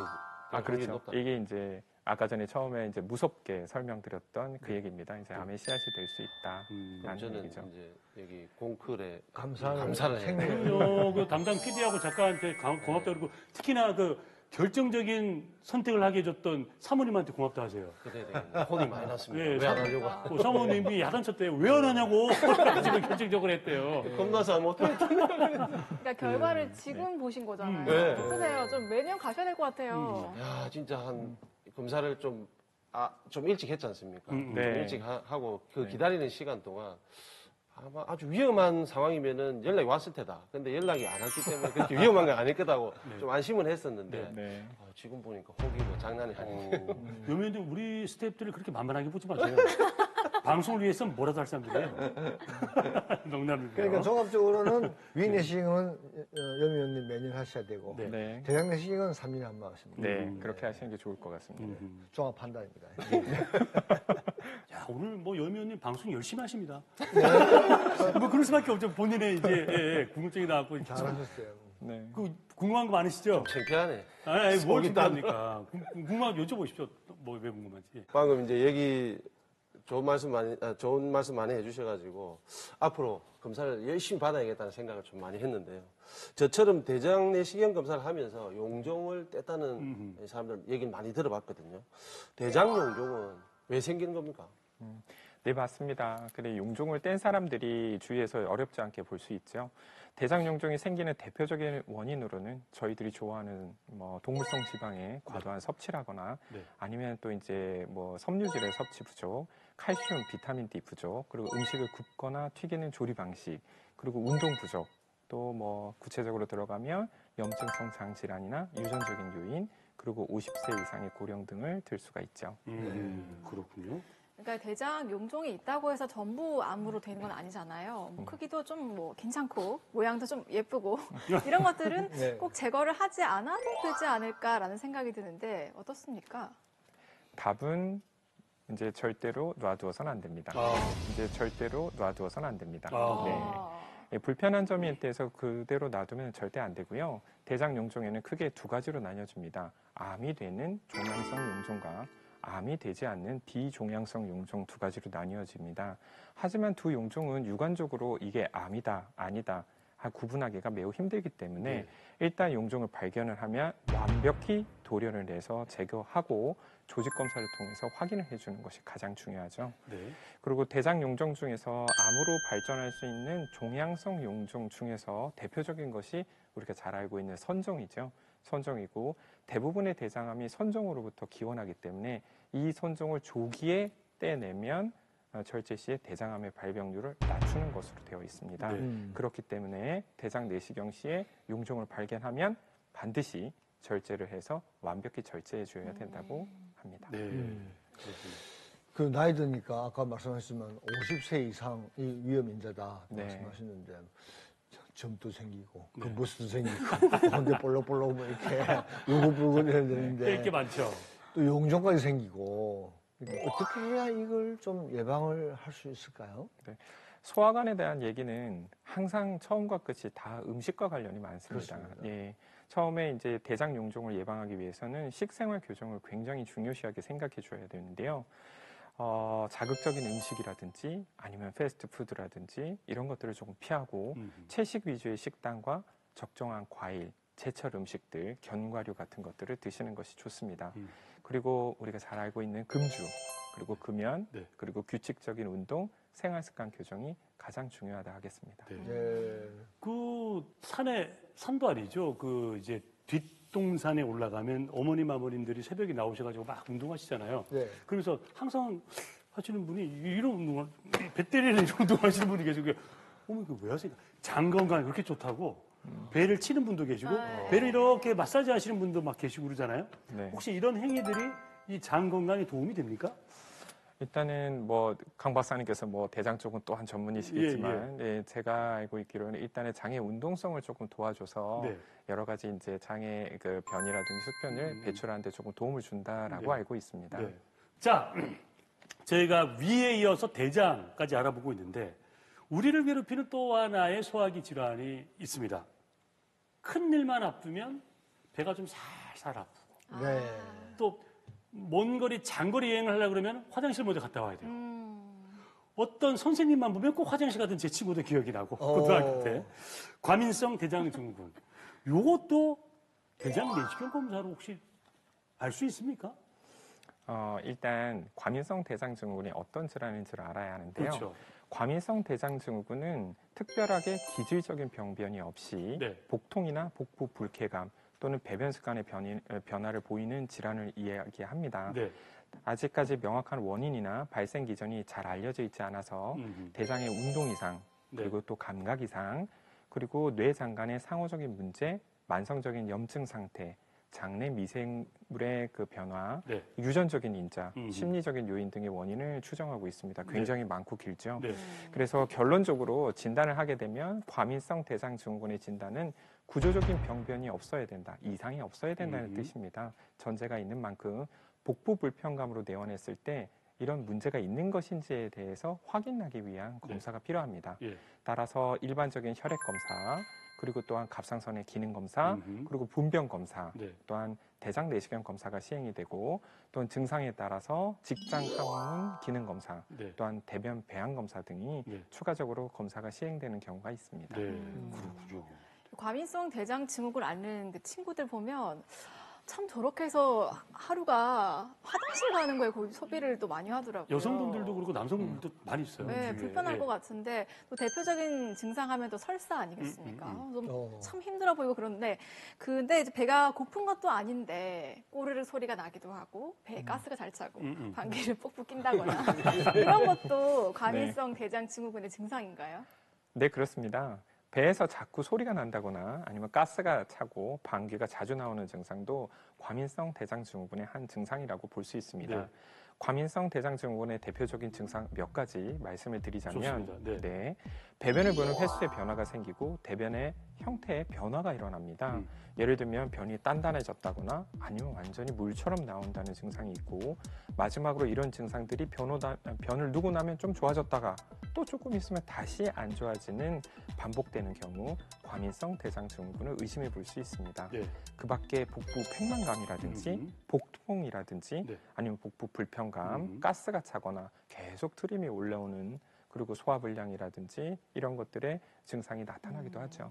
S3: 그렇죠.
S6: 높다.
S3: 이게 이제 아까 전에 처음에 이제 무섭게 설명드렸던 그 얘기입니다. 이제 암의 씨앗이 될 수 있다라는
S6: 저는
S3: 얘기죠.
S6: 이제 여기 공클에
S5: 감사를
S6: 해야
S5: 생명
S2: 그 담당 PD하고 작가한테 고맙다 그러고 특히나 그 결정적인 선택을 하게 해줬던 사모님한테 고맙다 하세요.
S6: 그래 되겠네. 혼이 많이 났습니다.
S2: 예,
S6: 왜 안 하려고?
S2: 사모님이 야단쳤대요. 왜 안 하냐고. 그래가지고 결정적으로 했대요.
S6: 겁나서 안 못하겠다.
S4: 그러니까 결과를 지금 보신 거잖아요.
S6: 네.
S4: 어떠세요? 좀 매년 가셔야 될 것 같아요.
S6: 야, 진짜 검사를 좀 일찍 했지 않습니까? 좀
S3: 네.
S6: 일찍 하고 그 기다리는 시간 동안 아마 아주 위험한 상황이면은 연락이 왔을 테다. 근데 연락이 안 왔기 때문에 그렇게 위험한 건 아닐 거다고 좀 안심은 했었는데
S3: 네.
S6: 지금 보니까 혹이 뭐 장난이 아니고
S2: 여면도 우리 스태프들을 그렇게 만만하게 보지 마세요. 방송을 위해서 뭐라도 할 사람들이에요. 농담입니다.
S5: 그러니까 종합적으로는 위 내시경은 염 의원님 매년 하셔야 되고
S2: 네.
S3: 네.
S5: 대장 내시경은 3년에 한 번 하십니다.
S3: 네, 그렇게 하시는 게 좋을 것 같습니다.
S5: 종합 판단입니다.
S2: 야, 오늘 뭐 여면님 방송 열심히 하십니다. 뭐 그럴 수밖에 없죠. 본인의 이제 궁금증이 나왔고.
S5: 잘하셨어요.
S3: 네.
S2: 그 궁금한 거 많으시죠?
S6: 창피하네.
S2: 아니, 뭘
S6: 속이
S2: 궁금합니까? 궁금한 거 여쭤보십시오. 뭐 왜 궁금한지.
S6: 방금 이제 얘기 좋은 말씀 많이 해주셔가지고 앞으로 검사를 열심히 받아야겠다는 생각을 좀 많이 했는데요. 저처럼 대장 내시경 검사를 하면서 용종을 뗐다는 사람들 얘기를 많이 들어봤거든요. 대장 용종은 왜 생기는 겁니까?
S3: 네, 맞습니다. 근데 용종을 뗀 사람들이 주위에서 어렵지 않게 볼 수 있죠. 대장 용종이 생기는 대표적인 원인으로는 저희들이 좋아하는 뭐 동물성 지방의 과도한 섭취라거나
S2: 네.
S3: 아니면 또 이제 뭐 섬유질의 섭취 부족, 칼슘, 비타민 D 부족, 그리고 음식을 굽거나 튀기는 조리 방식, 그리고 운동 부족, 또 뭐 구체적으로 들어가면 염증성 장질환이나 유전적인 요인, 그리고 50세 이상의 고령 등을 들 수가 있죠.
S2: 그렇군요.
S4: 그러니까 대장 용종이 있다고 해서 전부 암으로 되는 건 아니잖아요. 뭐 크기도 좀 뭐 괜찮고 모양도 좀 예쁘고 이런 것들은
S5: 네.
S4: 꼭 제거를 하지 않아도 되지 않을까라는 생각이 드는데 어떻습니까?
S3: 답은 이제 절대로 놔두어서는 안 됩니다. 이제 절대로 놔두어서는 안 됩니다. 네. 예, 불편한 점에 대해서 그대로 놔두면 절대 안 되고요. 대장 용종에는 크게 두 가지로 나뉘어집니다. 암이 되는 종양성 용종과 암이 되지 않는 비종양성 용종 두 가지로 나뉘어집니다. 하지만 두 용종은 유관적으로 이게 암이다, 아니다 구분하기가 매우 힘들기 때문에 일단 용종을 발견을 하면 완벽히 도련을 내서 제거하고 조직 검사를 통해서 확인을 해주는 것이 가장 중요하죠.
S2: 네.
S3: 그리고 대장 용종 중에서 암으로 발전할 수 있는 종양성 용종 중에서 대표적인 것이 우리가 잘 알고 있는 선종이죠. 선종이고 대부분의 대장암이 선종으로부터 기원하기 때문에 이 선종을 조기에 떼내면 절제 시에 대장암의 발병률을 낮추는 것으로 되어 있습니다. 그렇기 때문에 대장 내시경 시에 용종을 발견하면 반드시 절제를 해서 완벽히 절제해 줘야 된다고 합니다.
S2: 네. 그렇군요.
S5: 그 나이 드니까 아까 말씀하셨지만 50세 이상이 위험 인자다
S3: 네.
S5: 말씀하셨는데 점도 생기고 그 무스도 생기고 가운데 볼록볼록 뭐 이렇게 울긋불긋 이러야
S2: 꽤
S5: 되는데
S2: 많죠.
S5: 또 용종까지 생기고 어떻게 해야 이걸 좀 예방을 할 수 있을까요?
S3: 소화관에 대한 얘기는 항상 처음과 끝이 다 음식과 관련이 많습니다.
S5: 그렇습니다.
S3: 예. 처음에 이제 대장 용종을 예방하기 위해서는 식생활 교정을 굉장히 중요시하게 생각해 줘야 되는데요. 자극적인 음식이라든지 아니면 패스트푸드라든지 이런 것들을 조금 피하고 채식 위주의 식단과 적정한 과일, 제철 음식들, 견과류 같은 것들을 드시는 것이 좋습니다. 그리고 우리가 잘 알고 있는 금주, 그리고 금연,
S2: 네.
S3: 그리고 규칙적인 운동, 생활습관 교정이 가장 중요하다 하겠습니다.
S2: 네.
S5: 네.
S2: 그 산도 아니죠. 그 이제 뒷동산에 올라가면 어머님 아버님들이 새벽에 나오셔가지고 막 운동하시잖아요.
S5: 네.
S2: 그러면서 항상 하시는 분이 이런 운동을 배 때리는 이런 운동 하시는 분이 계시고 어머 이거 왜 하세요? 장 건강에 그렇게 좋다고 배를 치는 분도 계시고 배를 이렇게 마사지 하시는 분도 막 계시고 그러잖아요.
S3: 네.
S2: 혹시 이런 행위들이 이 장 건강에 도움이 됩니까?
S3: 일단은 뭐 강 박사님께서 뭐 대장 쪽은 또한 전문이시겠지만 예, 제가 알고 있기로는 일단은 장의 운동성을 조금 도와줘서
S2: 네.
S3: 여러 가지 이제 장의 그 변이라든지 숙변을 배출하는 데 조금 도움을 준다라고
S2: 네.
S3: 알고 있습니다.
S2: 네. 자, 저희가 위에 이어서 대장까지 알아보고 있는데 우리를 괴롭히는 또 하나의 소화기 질환이 있습니다. 큰 일만 아프면 배가 좀 살살 아프고
S5: 네.
S2: 또 먼 거리 장거리 여행을 하려고 그러면 화장실 먼저 갔다 와야 돼요. 어떤 선생님만 보면 꼭 화장실 가던 제 친구도 기억이 나고 고등학교 때 과민성 대장 증후군 요것도 대장 내시경 검사로 혹시 알 수 있습니까?
S3: 일단 과민성 대장 증후군이 어떤 질환인지를 알아야 하는데요.
S2: 그렇죠.
S3: 과민성 대장 증후군은 특별하게 기질적인 병변이 없이
S2: 네.
S3: 복통이나 복부 불쾌감 또는 배변 습관의 변화를 보이는 질환을 이야기합니다.
S2: 네.
S3: 아직까지 명확한 원인이나 발생 기전이 잘 알려져 있지 않아서 대장의 운동 이상, 그리고 또 감각 이상, 그리고 뇌 장관의 상호적인 문제, 만성적인 염증 상태, 장내 미생물의 그 변화,
S2: 네.
S3: 유전적인 인자, 심리적인 요인 등의 원인을 추정하고 있습니다. 굉장히 많고 길죠.
S2: 네.
S3: 그래서 결론적으로 진단을 하게 되면 과민성 대장 증후군의 진단은 구조적인 병변이 없어야 된다, 이상이 없어야 된다는 뜻입니다. 전제가 있는 만큼 복부 불편감으로 내원했을 때 이런 문제가 있는 것인지에 대해서 확인하기 위한 검사가 필요합니다.
S2: 예.
S3: 따라서 일반적인 혈액 검사, 그리고 또한 갑상선의 기능 검사, 그리고 분변 검사,
S2: 네.
S3: 또한 대장 내시경 검사가 시행이 되고, 또한 증상에 따라서 직장 항문 기능 검사,
S2: 네.
S3: 또한 대변 배양 검사 등이
S2: 네.
S3: 추가적으로 검사가 시행되는 경우가 있습니다.
S2: 네. 그렇군요.
S4: 과민성 대장 증후군 앓는 그 친구들 보면 참 저렇게 해서 하루가 화장실 가는 거에 거의 소비를 또 많이 하더라고요.
S2: 여성분들도 그렇고 남성분들도 많이 있어요.
S4: 네,
S2: 주위에.
S4: 불편할
S2: 네.
S4: 것 같은데 또 대표적인 증상 하면 또 설사 아니겠습니까? 좀 참
S5: 어.
S4: 힘들어 보이고 그런데 근데 이제 배가 고픈 것도 아닌데 꼬르르 소리가 나기도 하고 배에 가스가 잘 차고 방귀를 뽁뽁 낀다거나 이런 것도 과민성 대장 증후군의 증상인가요?
S3: 네, 그렇습니다. 배에서 자꾸 소리가 난다거나 아니면 가스가 차고 방귀가 자주 나오는 증상도 과민성 대장 증후군의 한 증상이라고 볼 수 있습니다.
S2: 네.
S3: 과민성 대장 증후군의 대표적인 증상 몇 가지 말씀을 드리자면,
S2: 좋습니다. 네.
S3: 배변을 보는 횟수의 변화가 생기고 대변의 형태의 변화가 일어납니다. 예를 들면 변이 단단해졌다거나 아니면 완전히 물처럼 나온다는 증상이 있고, 마지막으로 이런 증상들이 변을 누고 나면 좀 좋아졌다가 또 조금 있으면 다시 안 좋아지는 반복되는 경우 과민성 대장 증후군을 의심해 볼 수 있습니다.
S2: 네.
S3: 그 밖에 복부 팽만감이라든지 복통이라든지
S2: 네.
S3: 아니면 복부 불편감, 가스가 차거나 계속 트림이 올라오는, 그리고 소화불량이라든지 이런 것들의 증상이 나타나기도 하죠.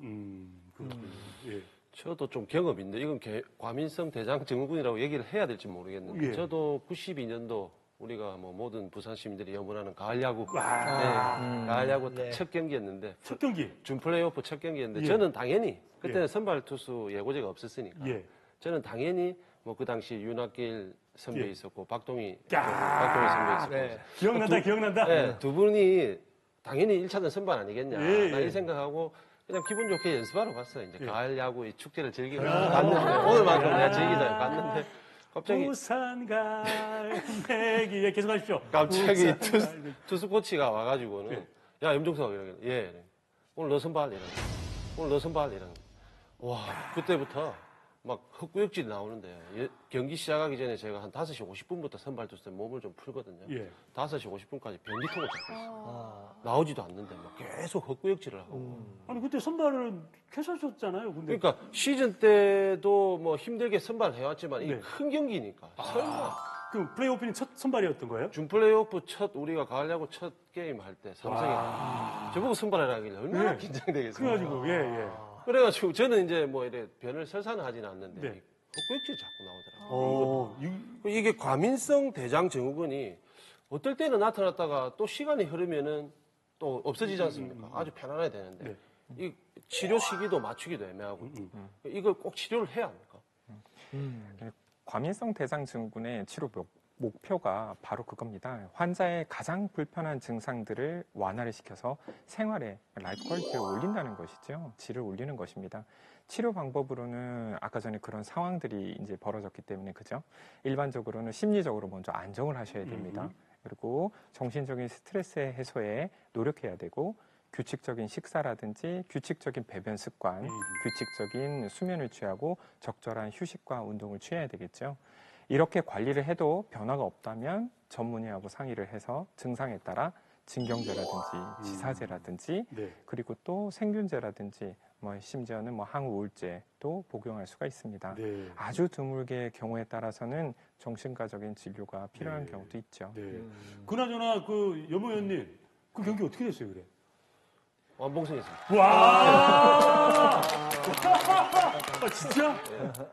S2: 그렇군요. 예.
S6: 저도 좀 경험인데 이건 과민성 대장 증후군이라고 얘기를 해야 될지 모르겠는데
S2: 예.
S6: 저도 92년도 우리가 뭐 모든 부산 시민들이 염원하는 가을 야구, 가을 야구
S5: 네.
S6: 첫 경기였는데
S2: 첫 경기.
S6: 준 플레이오프 첫 경기였는데
S2: 예.
S6: 저는 당연히 그때는 선발 투수 예고제가 없었으니까
S2: 예.
S6: 저는 당연히 뭐 그 당시 윤학길 선배
S2: 예.
S6: 있었고 박동희
S2: 야.
S6: 선배 있었고
S2: 기억난다, 기억난다.
S6: 네, 두 분이 당연히 1차전 선발 아니겠냐
S2: 예,
S6: 나
S2: 예.
S6: 이 생각하고 그냥 기분 좋게 연습하러 갔어요. 이제
S2: 예.
S6: 가을 야구의 축제를 즐기러 갔는데 오늘만큼 내가 즐기자 갔는데 갑자기
S2: 부산 갈매기 계속 하십시오.
S6: 갑자기
S2: 부산
S6: 투수 코치가 와가지고는
S2: 예.
S6: 야 염종석 이러게 예 오늘 너 선발 이러게 오늘 너 선발 이러게 와 그때부터 막 헛구역질이 나오는데 경기 시작하기 전에 제가 한 5시 50분부터 선발 투수들 몸을 좀 풀거든요.
S2: 예.
S6: 5시 50분까지 변기통을 잡고 있어요. 나오지도 않는데 막 계속 헛구역질을 하고.
S2: 아니 그때 선발을 캐서셨잖아요. 근데
S6: 그러니까 시즌 때도 뭐 힘들게 선발을 해왔지만
S2: 네.
S6: 이게 큰 경기니까 설마
S2: 그 플레이오프는 첫 선발이었던 거예요?
S6: 준 플레이오프 우리가 가을 야구 첫 게임 할 때 삼성에 저보고 선발하라 하길래 얼마나
S2: 네.
S6: 긴장되겠어요.
S2: 그래가지고 예.
S6: 그래가지고 저는 이제 뭐 이래 변을 설사는 하진 않는데
S2: 네.
S6: 헛구역질 자꾸 나오더라고요.
S2: 이-
S6: 이게 과민성 대장 증후군이 어떨 때는 나타났다가 또 시간이 흐르면은 또 없어지지 않습니까? 아주 편안해야 되는데
S2: 네.
S6: 이 치료 시기도 맞추기도 애매하고 이걸 꼭 치료를 해야 합니까?
S3: 과민성 대장 증후군의 치료 목표가 바로 그겁니다. 환자의 가장 불편한 증상들을 완화를 시켜서 생활의 라이프 퀄리티를 올린다는 것이죠. 질을 올리는 것입니다. 치료 방법으로는 아까 전에 그런 상황들이 이제 벌어졌기 때문에 그죠? 일반적으로는 심리적으로 먼저 안정을 하셔야 됩니다. 그리고 정신적인 스트레스 해소에 노력해야 되고 규칙적인 식사라든지 규칙적인 배변 습관, 규칙적인 수면을 취하고 적절한 휴식과 운동을 취해야 되겠죠. 이렇게 관리를 해도 변화가 없다면 전문의하고 상의를 해서 증상에 따라 진경제라든지 지사제라든지
S2: 네.
S3: 그리고 또 생균제라든지 뭐 심지어는 뭐 항우울제도 복용할 수가 있습니다.
S2: 네.
S3: 아주 드물게 경우에 따라서는 정신과적인 진료가 필요한
S2: 네.
S3: 경우도 있죠.
S2: 네. 그나저나 그 여모 의원님 그 경기 어떻게 됐어요, 그래?
S6: 완봉승했습니다.
S2: 와! 진짜?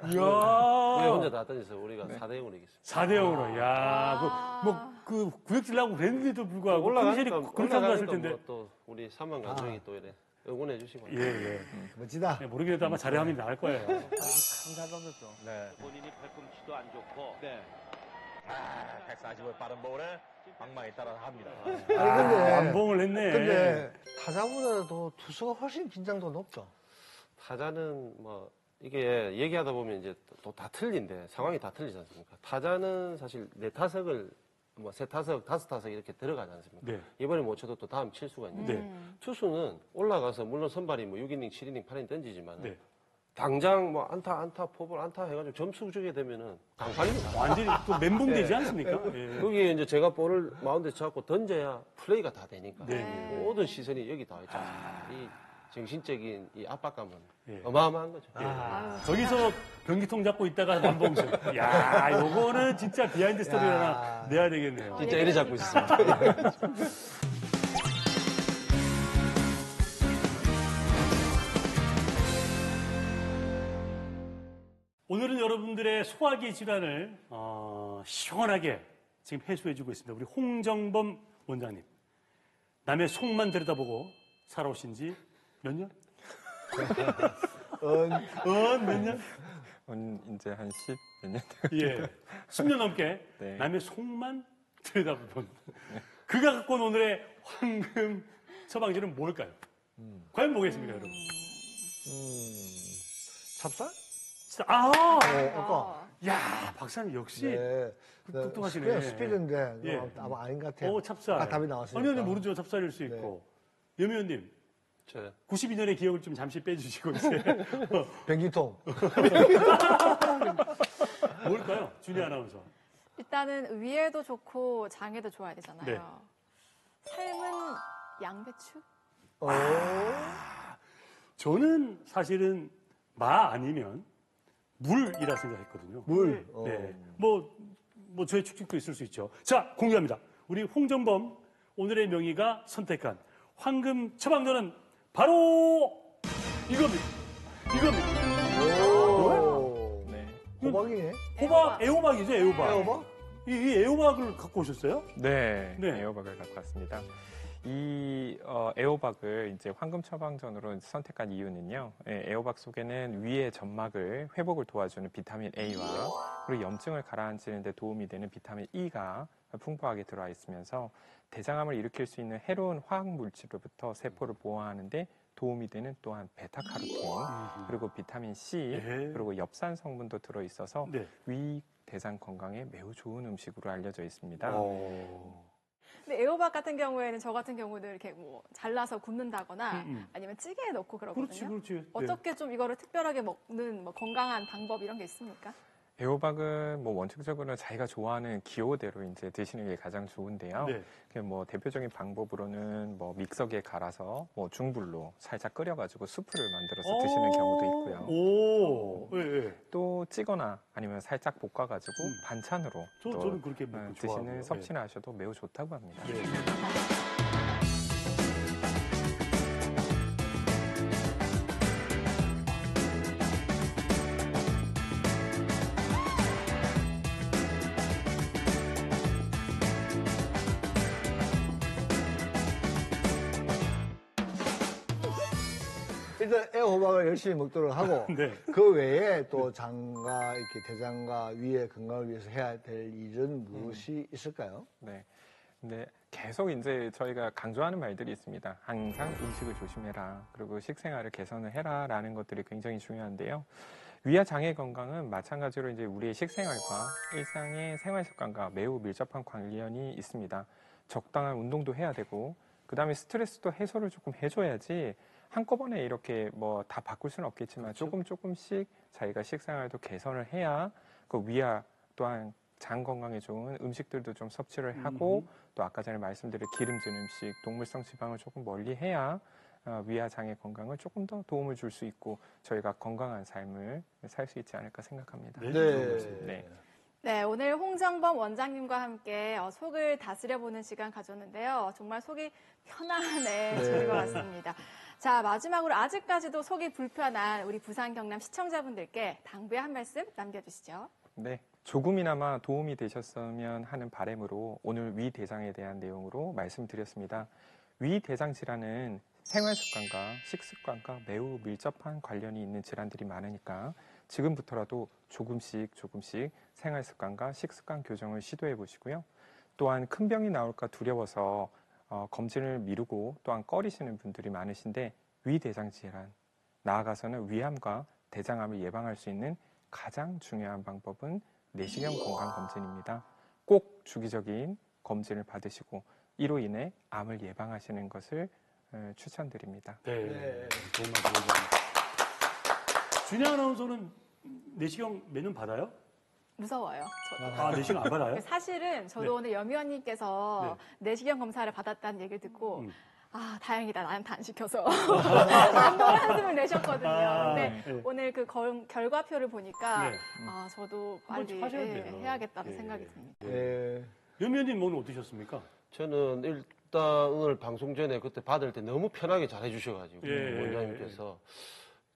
S6: 우리
S2: 이야.
S6: 혼자 다 던져서 우리가 4대 0으로 이겼습니다.
S2: 4대 0으로. 야, 그 구역질 나고 그랬는데도 불구하고 컨디션이 그렇게 안 좋았을 텐데.
S6: 또 우리 3만 가족이 또 이래 응원해 주시고.
S2: 예.
S5: 멋지다.
S2: 네, 모르겠는데 아마 잘하면 나을 거예요.
S5: 감사합니다.
S7: 네.
S8: 본인이 팔꿈치도 안 좋고
S7: 네. 145의 빠른 볼을 방망이 따라 합니다.
S5: 아니, 근데,
S2: 완봉을 했네.
S5: 근데 타자보다도 투수가 훨씬 긴장도가 높죠.
S6: 타자는 뭐 이게 얘기하다 보면 이제 또 다 틀린데 상황이 다 틀리지 않습니까? 타자는 사실 4타석을 뭐 3타석, 5타석 이렇게 들어가지 않습니까?
S2: 네.
S6: 이번에 못 쳐도 또 다음 칠 수가 있는데
S2: 네.
S6: 투수는 올라가서 물론 선발이 뭐 6이닝, 7이닝, 8이닝 던지지만
S2: 네.
S6: 당장 뭐 안타, 포볼, 안타 해가지고 점수 주게 되면은 강판입니다.
S2: 완전히 또 멘붕되지 않습니까? 예.
S6: 거기에 이제 제가 볼을 마운드에 잡고 던져야 플레이가 다 되니까
S2: 네.
S6: 모든 시선이 여기 다 있지 않습니까? 이 정신적인 이 압박감은
S2: 예.
S6: 어마어마한 거죠.
S2: 저기서 변기통 잡고 있다가 완봉승. 야, 요거는 진짜 비하인드 스토리 하나 내야 되겠네요.
S6: 진짜 이래 잡고 있습니다.
S2: 오늘은 여러분들의 소화기 질환을 시원하게 지금 해소해주고 있습니다. 우리 홍정범 원장님. 남의 속만 들여다보고 살아오신 지 몇 년? 몇 년?
S3: 이제 한 10 몇 년
S2: 예. 10년 넘게
S3: 네.
S2: 남의 속만 들여다본. 그가 갖고 온 오늘의 황금 처방전은 뭘까요? 과연 뭐겠습니까, 여러분?
S5: 찹쌀?
S2: 아!
S5: 아까.
S2: 야, 박사님 역시
S5: 네.
S2: 똑똑하시네.
S5: 그냥 스피드인데
S2: 예.
S5: 아마 아닌 것 같아요.
S2: 찹쌀.
S5: 아까 답이 나왔으니까.
S2: 아니, 모르죠. 찹쌀일 수 있고. 여미원님,
S6: 저
S2: 92년의 기억을 좀 잠시 빼주시고 이제
S5: 변기통.
S2: 뭘까요? 준희 아나운서.
S4: 일단은 위에도 좋고 장에도 좋아야 되잖아요.
S2: 네.
S4: 삶은 양배추?
S2: 저는 사실은 마 아니면 물이라 생각했거든요.
S5: 물.
S2: 네. 뭐 저의 추측도 있을 수 있죠. 자, 공개합니다. 우리 홍정범 오늘의 명의가 선택한 황금 처방전은 바로 이겁니다.
S5: 오.
S3: 네.
S5: 호박이네.
S2: 호박, 애호박이죠, 애호박.
S5: 애호박?
S2: 이 애호박을 갖고 오셨어요?
S3: 네,
S2: 네.
S3: 애호박을 갖고 왔습니다. 이 애호박을 이제 황금 처방전으로 선택한 이유는요. 애호박 속에는 위의 점막을 회복을 도와주는 비타민 A와 그리고 염증을 가라앉히는 데 도움이 되는 비타민 E가 풍부하게 들어와 있으면서 대장암을 일으킬 수 있는 해로운 화학 물질로부터 세포를 보호하는 데 도움이 되는 또한 베타카로틴 그리고 비타민 C
S2: 예.
S3: 그리고 엽산 성분도 들어 있어서
S2: 네.
S3: 위 대장 건강에 매우 좋은 음식으로 알려져 있습니다.
S4: 근데 애호박 같은 경우에는 저 같은 경우는 이렇게 뭐 잘라서 굽는다거나 아니면 찌개에 넣고 그러거든요.
S2: 그렇지.
S4: 어떻게 좀 이거를 특별하게 먹는 뭐 건강한 방법 이런 게 있습니까?
S3: 애호박은 뭐 원칙적으로 자기가 좋아하는 기호대로 이제 드시는 게 가장 좋은데요.
S2: 네.
S3: 뭐 대표적인 방법으로는 뭐 믹서기에 갈아서 뭐 중불로 살짝 끓여가지고 수프를 만들어서 드시는 경우도 있고요.
S2: 오, 예.
S3: 또 찌거나 아니면 살짝 볶아가지고 반찬으로 또
S2: 저는 그렇게 먹고
S3: 드시는
S2: 좋아하고요.
S3: 섭취를 하셔도 매우 좋다고 합니다.
S2: 예.
S5: 일단 애호박을 열심히 먹도록 하고
S2: 네.
S5: 그 외에 또 장과 이렇게 대장과 위의 건강을 위해서 해야 될 일은 무엇이 있을까요?
S3: 네. 근데 계속 이제 저희가 강조하는 말들이 있습니다. 항상 음식을 조심해라. 그리고 식생활을 개선을 해라라는 것들이 굉장히 중요한데요. 위와 장의 건강은 마찬가지로 이제 우리의 식생활과 일상의 생활 습관과 매우 밀접한 관련이 있습니다. 적당한 운동도 해야 되고, 그 다음에 스트레스도 해소를 조금 해줘야지 한꺼번에 이렇게 뭐 다 바꿀 수는 없겠지만 조금씩 자기가 식생활도 개선을 해야 그 위와 또한 장 건강에 좋은 음식들도 좀 섭취를 하고 또 아까 전에 말씀드린 기름진 음식, 동물성 지방을 조금 멀리 해야 위와 장의 건강을 조금 더 도움을 줄 수 있고 저희가 건강한 삶을 살 수 있지 않을까 생각합니다.
S2: 네.
S4: 네, 오늘 홍정범 원장님과 함께 속을 다스려보는 시간 가졌는데요. 정말 속이 편안해지는 것 같습니다. 자, 마지막으로 아직까지도 속이 불편한 우리 부산 경남 시청자분들께 당부의 한 말씀 남겨주시죠.
S3: 네, 조금이나마 도움이 되셨으면 하는 바람으로 오늘 위대장에 대한 내용으로 말씀드렸습니다. 위대장 질환은 생활습관과 식습관과 매우 밀접한 관련이 있는 질환들이 많으니까 지금부터라도 조금씩 생활습관과 식습관 교정을 시도해 보시고요. 또한 큰 병이 나올까 두려워서 검진을 미루고 또한 꺼리시는 분들이 많으신데 위대장 질환, 나아가서는 위암과 대장암을 예방할 수 있는 가장 중요한 방법은 내시경 건강검진입니다. 꼭 주기적인 검진을 받으시고 이로 인해 암을 예방하시는 것을 추천드립니다.
S2: 네. 좋은 말씀 감사합니다. 준희 아나운서는 내시경 매년 받아요?
S4: 무서워요.
S2: 내시경 안 받아요?
S4: 사실은 저도
S2: 네.
S4: 오늘 염의원님께서 내시경 검사를 받았다는 얘기를 듣고 다행이다. 나한테 안 시켜서. 감동의 한숨을 내셨거든요. 근데 오늘 그 결과표를 보니까 저도 빨리 해야겠다는 생각이 듭니다.
S2: 염의원님 오늘 어떠셨습니까?
S6: 저는 일단 오늘 방송 전에 그때 받을 때 너무 편하게 잘 해주셔가지고 원장님께서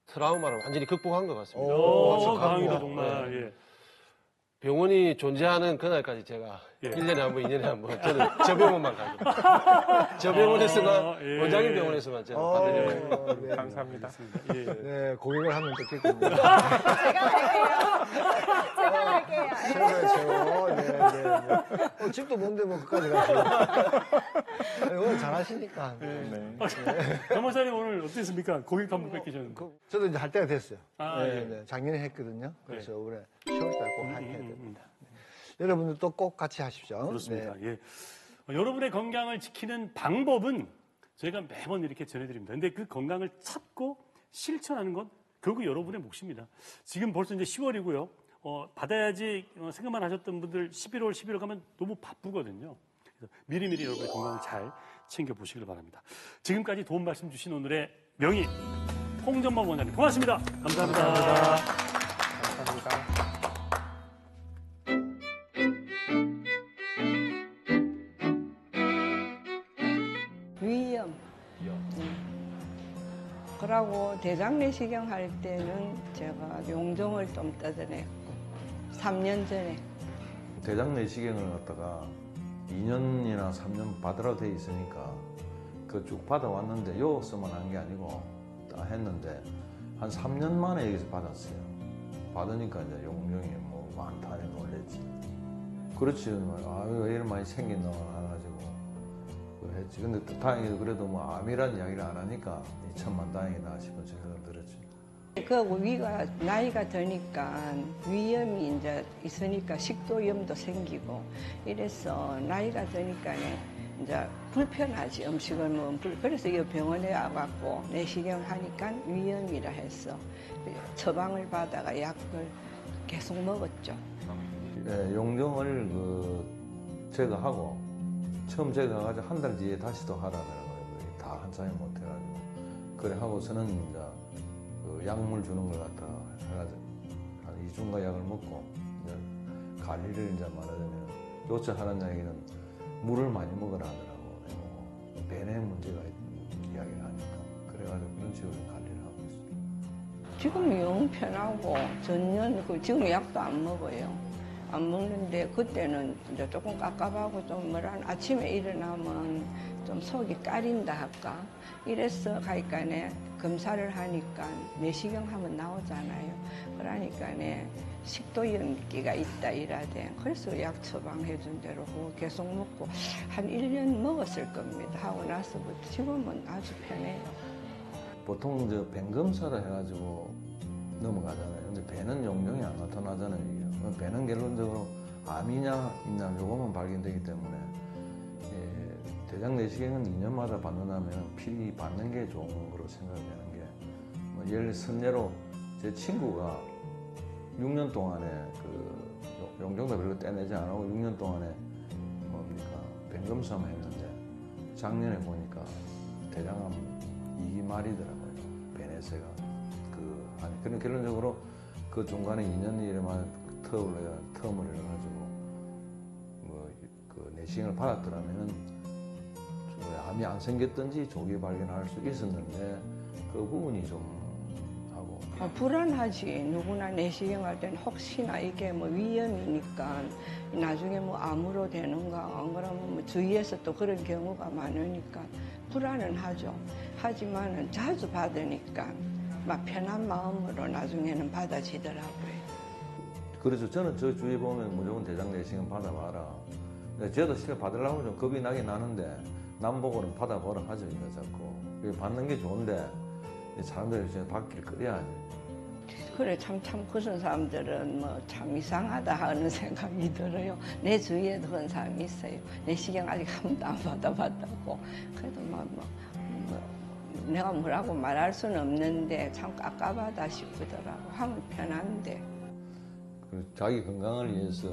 S6: 트라우마를 완전히 극복한 것 같습니다.
S2: 다행이다 정말.
S6: 네. 병원이 존재하는 그날까지 제가 1년에 한 번, 2년에 한 번 저는 저 병원만 가요. 저 병원에서만 원장님 병원에서만 저는 받으려고.
S5: 네.
S3: 감사합니다.
S5: 네, 고객을 하면 듣겠군요.
S4: 제가 갈게요.
S5: 최고죠. 네. 집도 뭔데 뭐 그까지 가시고. 오늘 잘하시니까.
S2: 정마사님 오늘 어땠습니까? 고객도 한번 뺏기셨는데.
S5: 저도 이제 할 때가 됐어요.
S2: 네.
S5: 작년에 했거든요. 그래서 올해 10월달 꼭 해야 됩니다. 여러분들도 꼭 같이 하십시오.
S2: 그렇습니다. 여러분의 건강을 지키는 방법은 저희가 매번 이렇게 전해드립니다. 근데 그 건강을 찾고 실천하는 건 결국 여러분의 몫입니다. 지금 벌써 이제 10월이고요. 받아야지 생각만 하셨던 분들 11월, 12월 가면 너무 바쁘거든요. 그래서 미리미리 여러분의 건강을 잘 챙겨보시길 바랍니다. 지금까지 도움 말씀 주신 오늘의 명의 홍정범 원장님 고맙습니다. 감사합니다.
S3: 감사합니다.
S9: 위염. 그러고 대장 내시경 할 때는 제가 용종을 좀 뜯어냈고 3년 전에
S10: 대장 내시경을 갖다가 2년이나 3년 받으라 돼 있으니까 그 쭉 받아왔는데 여기서만 한 게 아니고 다 했는데 한 3년 만에 여기서 받았어요. 받으니까 이제 용종이 뭐 많다니 놀랬지. 그렇지. 왜 이런 많이 생겼나 해가지고 했지. 근데 또 다행히도 그래도 뭐 암이란 이야기를 안 하니까 천만 다행이다 싶은 생각을 들었지.
S9: 그 위가 나이가 드니까 위염이 이제 있으니까 식도염도 생기고 이래서 나이가 드니까 이제 불편하지. 음식을 먹으면 그래서 이 병원에 와갖고 내시경 하니까 위염이라 해서 처방을 받아가 약을 계속 먹었죠.
S10: 예, 용종을 제거하고 처음 제거해가지고 한 달 뒤에 다시 또 하라는 거예요. 다 한참에 못 해가지고 그래 하고서는 이제 그 약물 주는 걸 갖다 해가지고 한 2주인가 약을 먹고 이제 관리를 이제 말하자면 요청하는 이야기는 물을 많이 먹으라 하더라고. 배내 문제가 이야기를 하니까 그래가지고 그런 식으로 관리를 하고 있어요.
S9: 지금 영 편하고 전년 지금 약도 안 먹어요. 안 먹는데 그때는 이제 조금 깝깝하고 좀 아침에 일어나면 좀 속이 까린다 할까 이래서 가니까네 검사를 하니까 내시경 하면 나오잖아요. 그러니까네 식도염기가 있다 이라대. 그래서 약 처방해준 대로 계속 먹고 한 1년 먹었을 겁니다. 하고 나서부터 지금은 아주 편해요.
S10: 보통 뱀 검사를 해가지고 넘어가잖아요. 근데 배는 용종이 안 나타나잖아요. 이게. 배는 결론적으로 암이냐 있냐 요것만 발견되기 때문에 대장 내시경은 2년마다 받는다면 필히 받는 게 좋은 거로 생각되는 게 예를 선례로 제 친구가 6년 동안에 용종도 별로 떼내지 안 하고 6년 동안에 뱀 검사만 했는데 작년에 보니까 대장암 2기 말이더라고요. 배내세가 그런 결론적으로 그 중간에 2년 이래만 텀을 해가지고 그 내시경을 받았더라면은 암이 안 생겼든지 조기 발견할 수 있었는데 그 부분이 좀 하고
S9: 불안하지. 누구나 내시경 할 때는 혹시나 이게 위험이니까 나중에 암으로 되는가 안 그러면 주위에서 또 그런 경우가 많으니까 불안은 하죠. 하지만은 자주 받으니까 막 편한 마음으로 나중에는 받아지더라고요.
S10: 그래서 저는 저 주위에 보면 무조건 대장 내시경 받아봐라. 근데 저도 실제 받으려고 좀 겁이 나긴 나는데 남 보고는 받아보라 하죠. 이거 자꾸. 받는 게 좋은데 사람들이 진짜 받기를 꺼려하지.
S9: 그래 참 그런 사람들은 참 이상하다 하는 생각이 들어요. 내 주위에도 그런 사람이 있어요. 내시경 아직 한 번도 안 받아봤다고. 그래도 내가 뭐라고 말할 수는 없는데 참 깝깝하다 싶더라고. 하면 편한데.
S10: 자기 건강을 위해서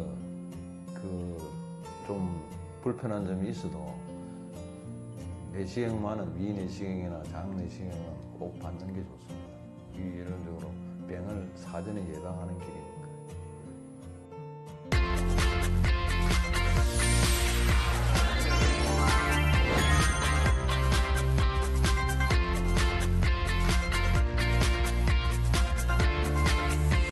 S10: 좀 불편한 점이 있어도 내시경만은 위내시경이나 장내시경은 꼭 받는 게 좋습니다. 이런적으로 병을 사전에 예방하는 길이니까.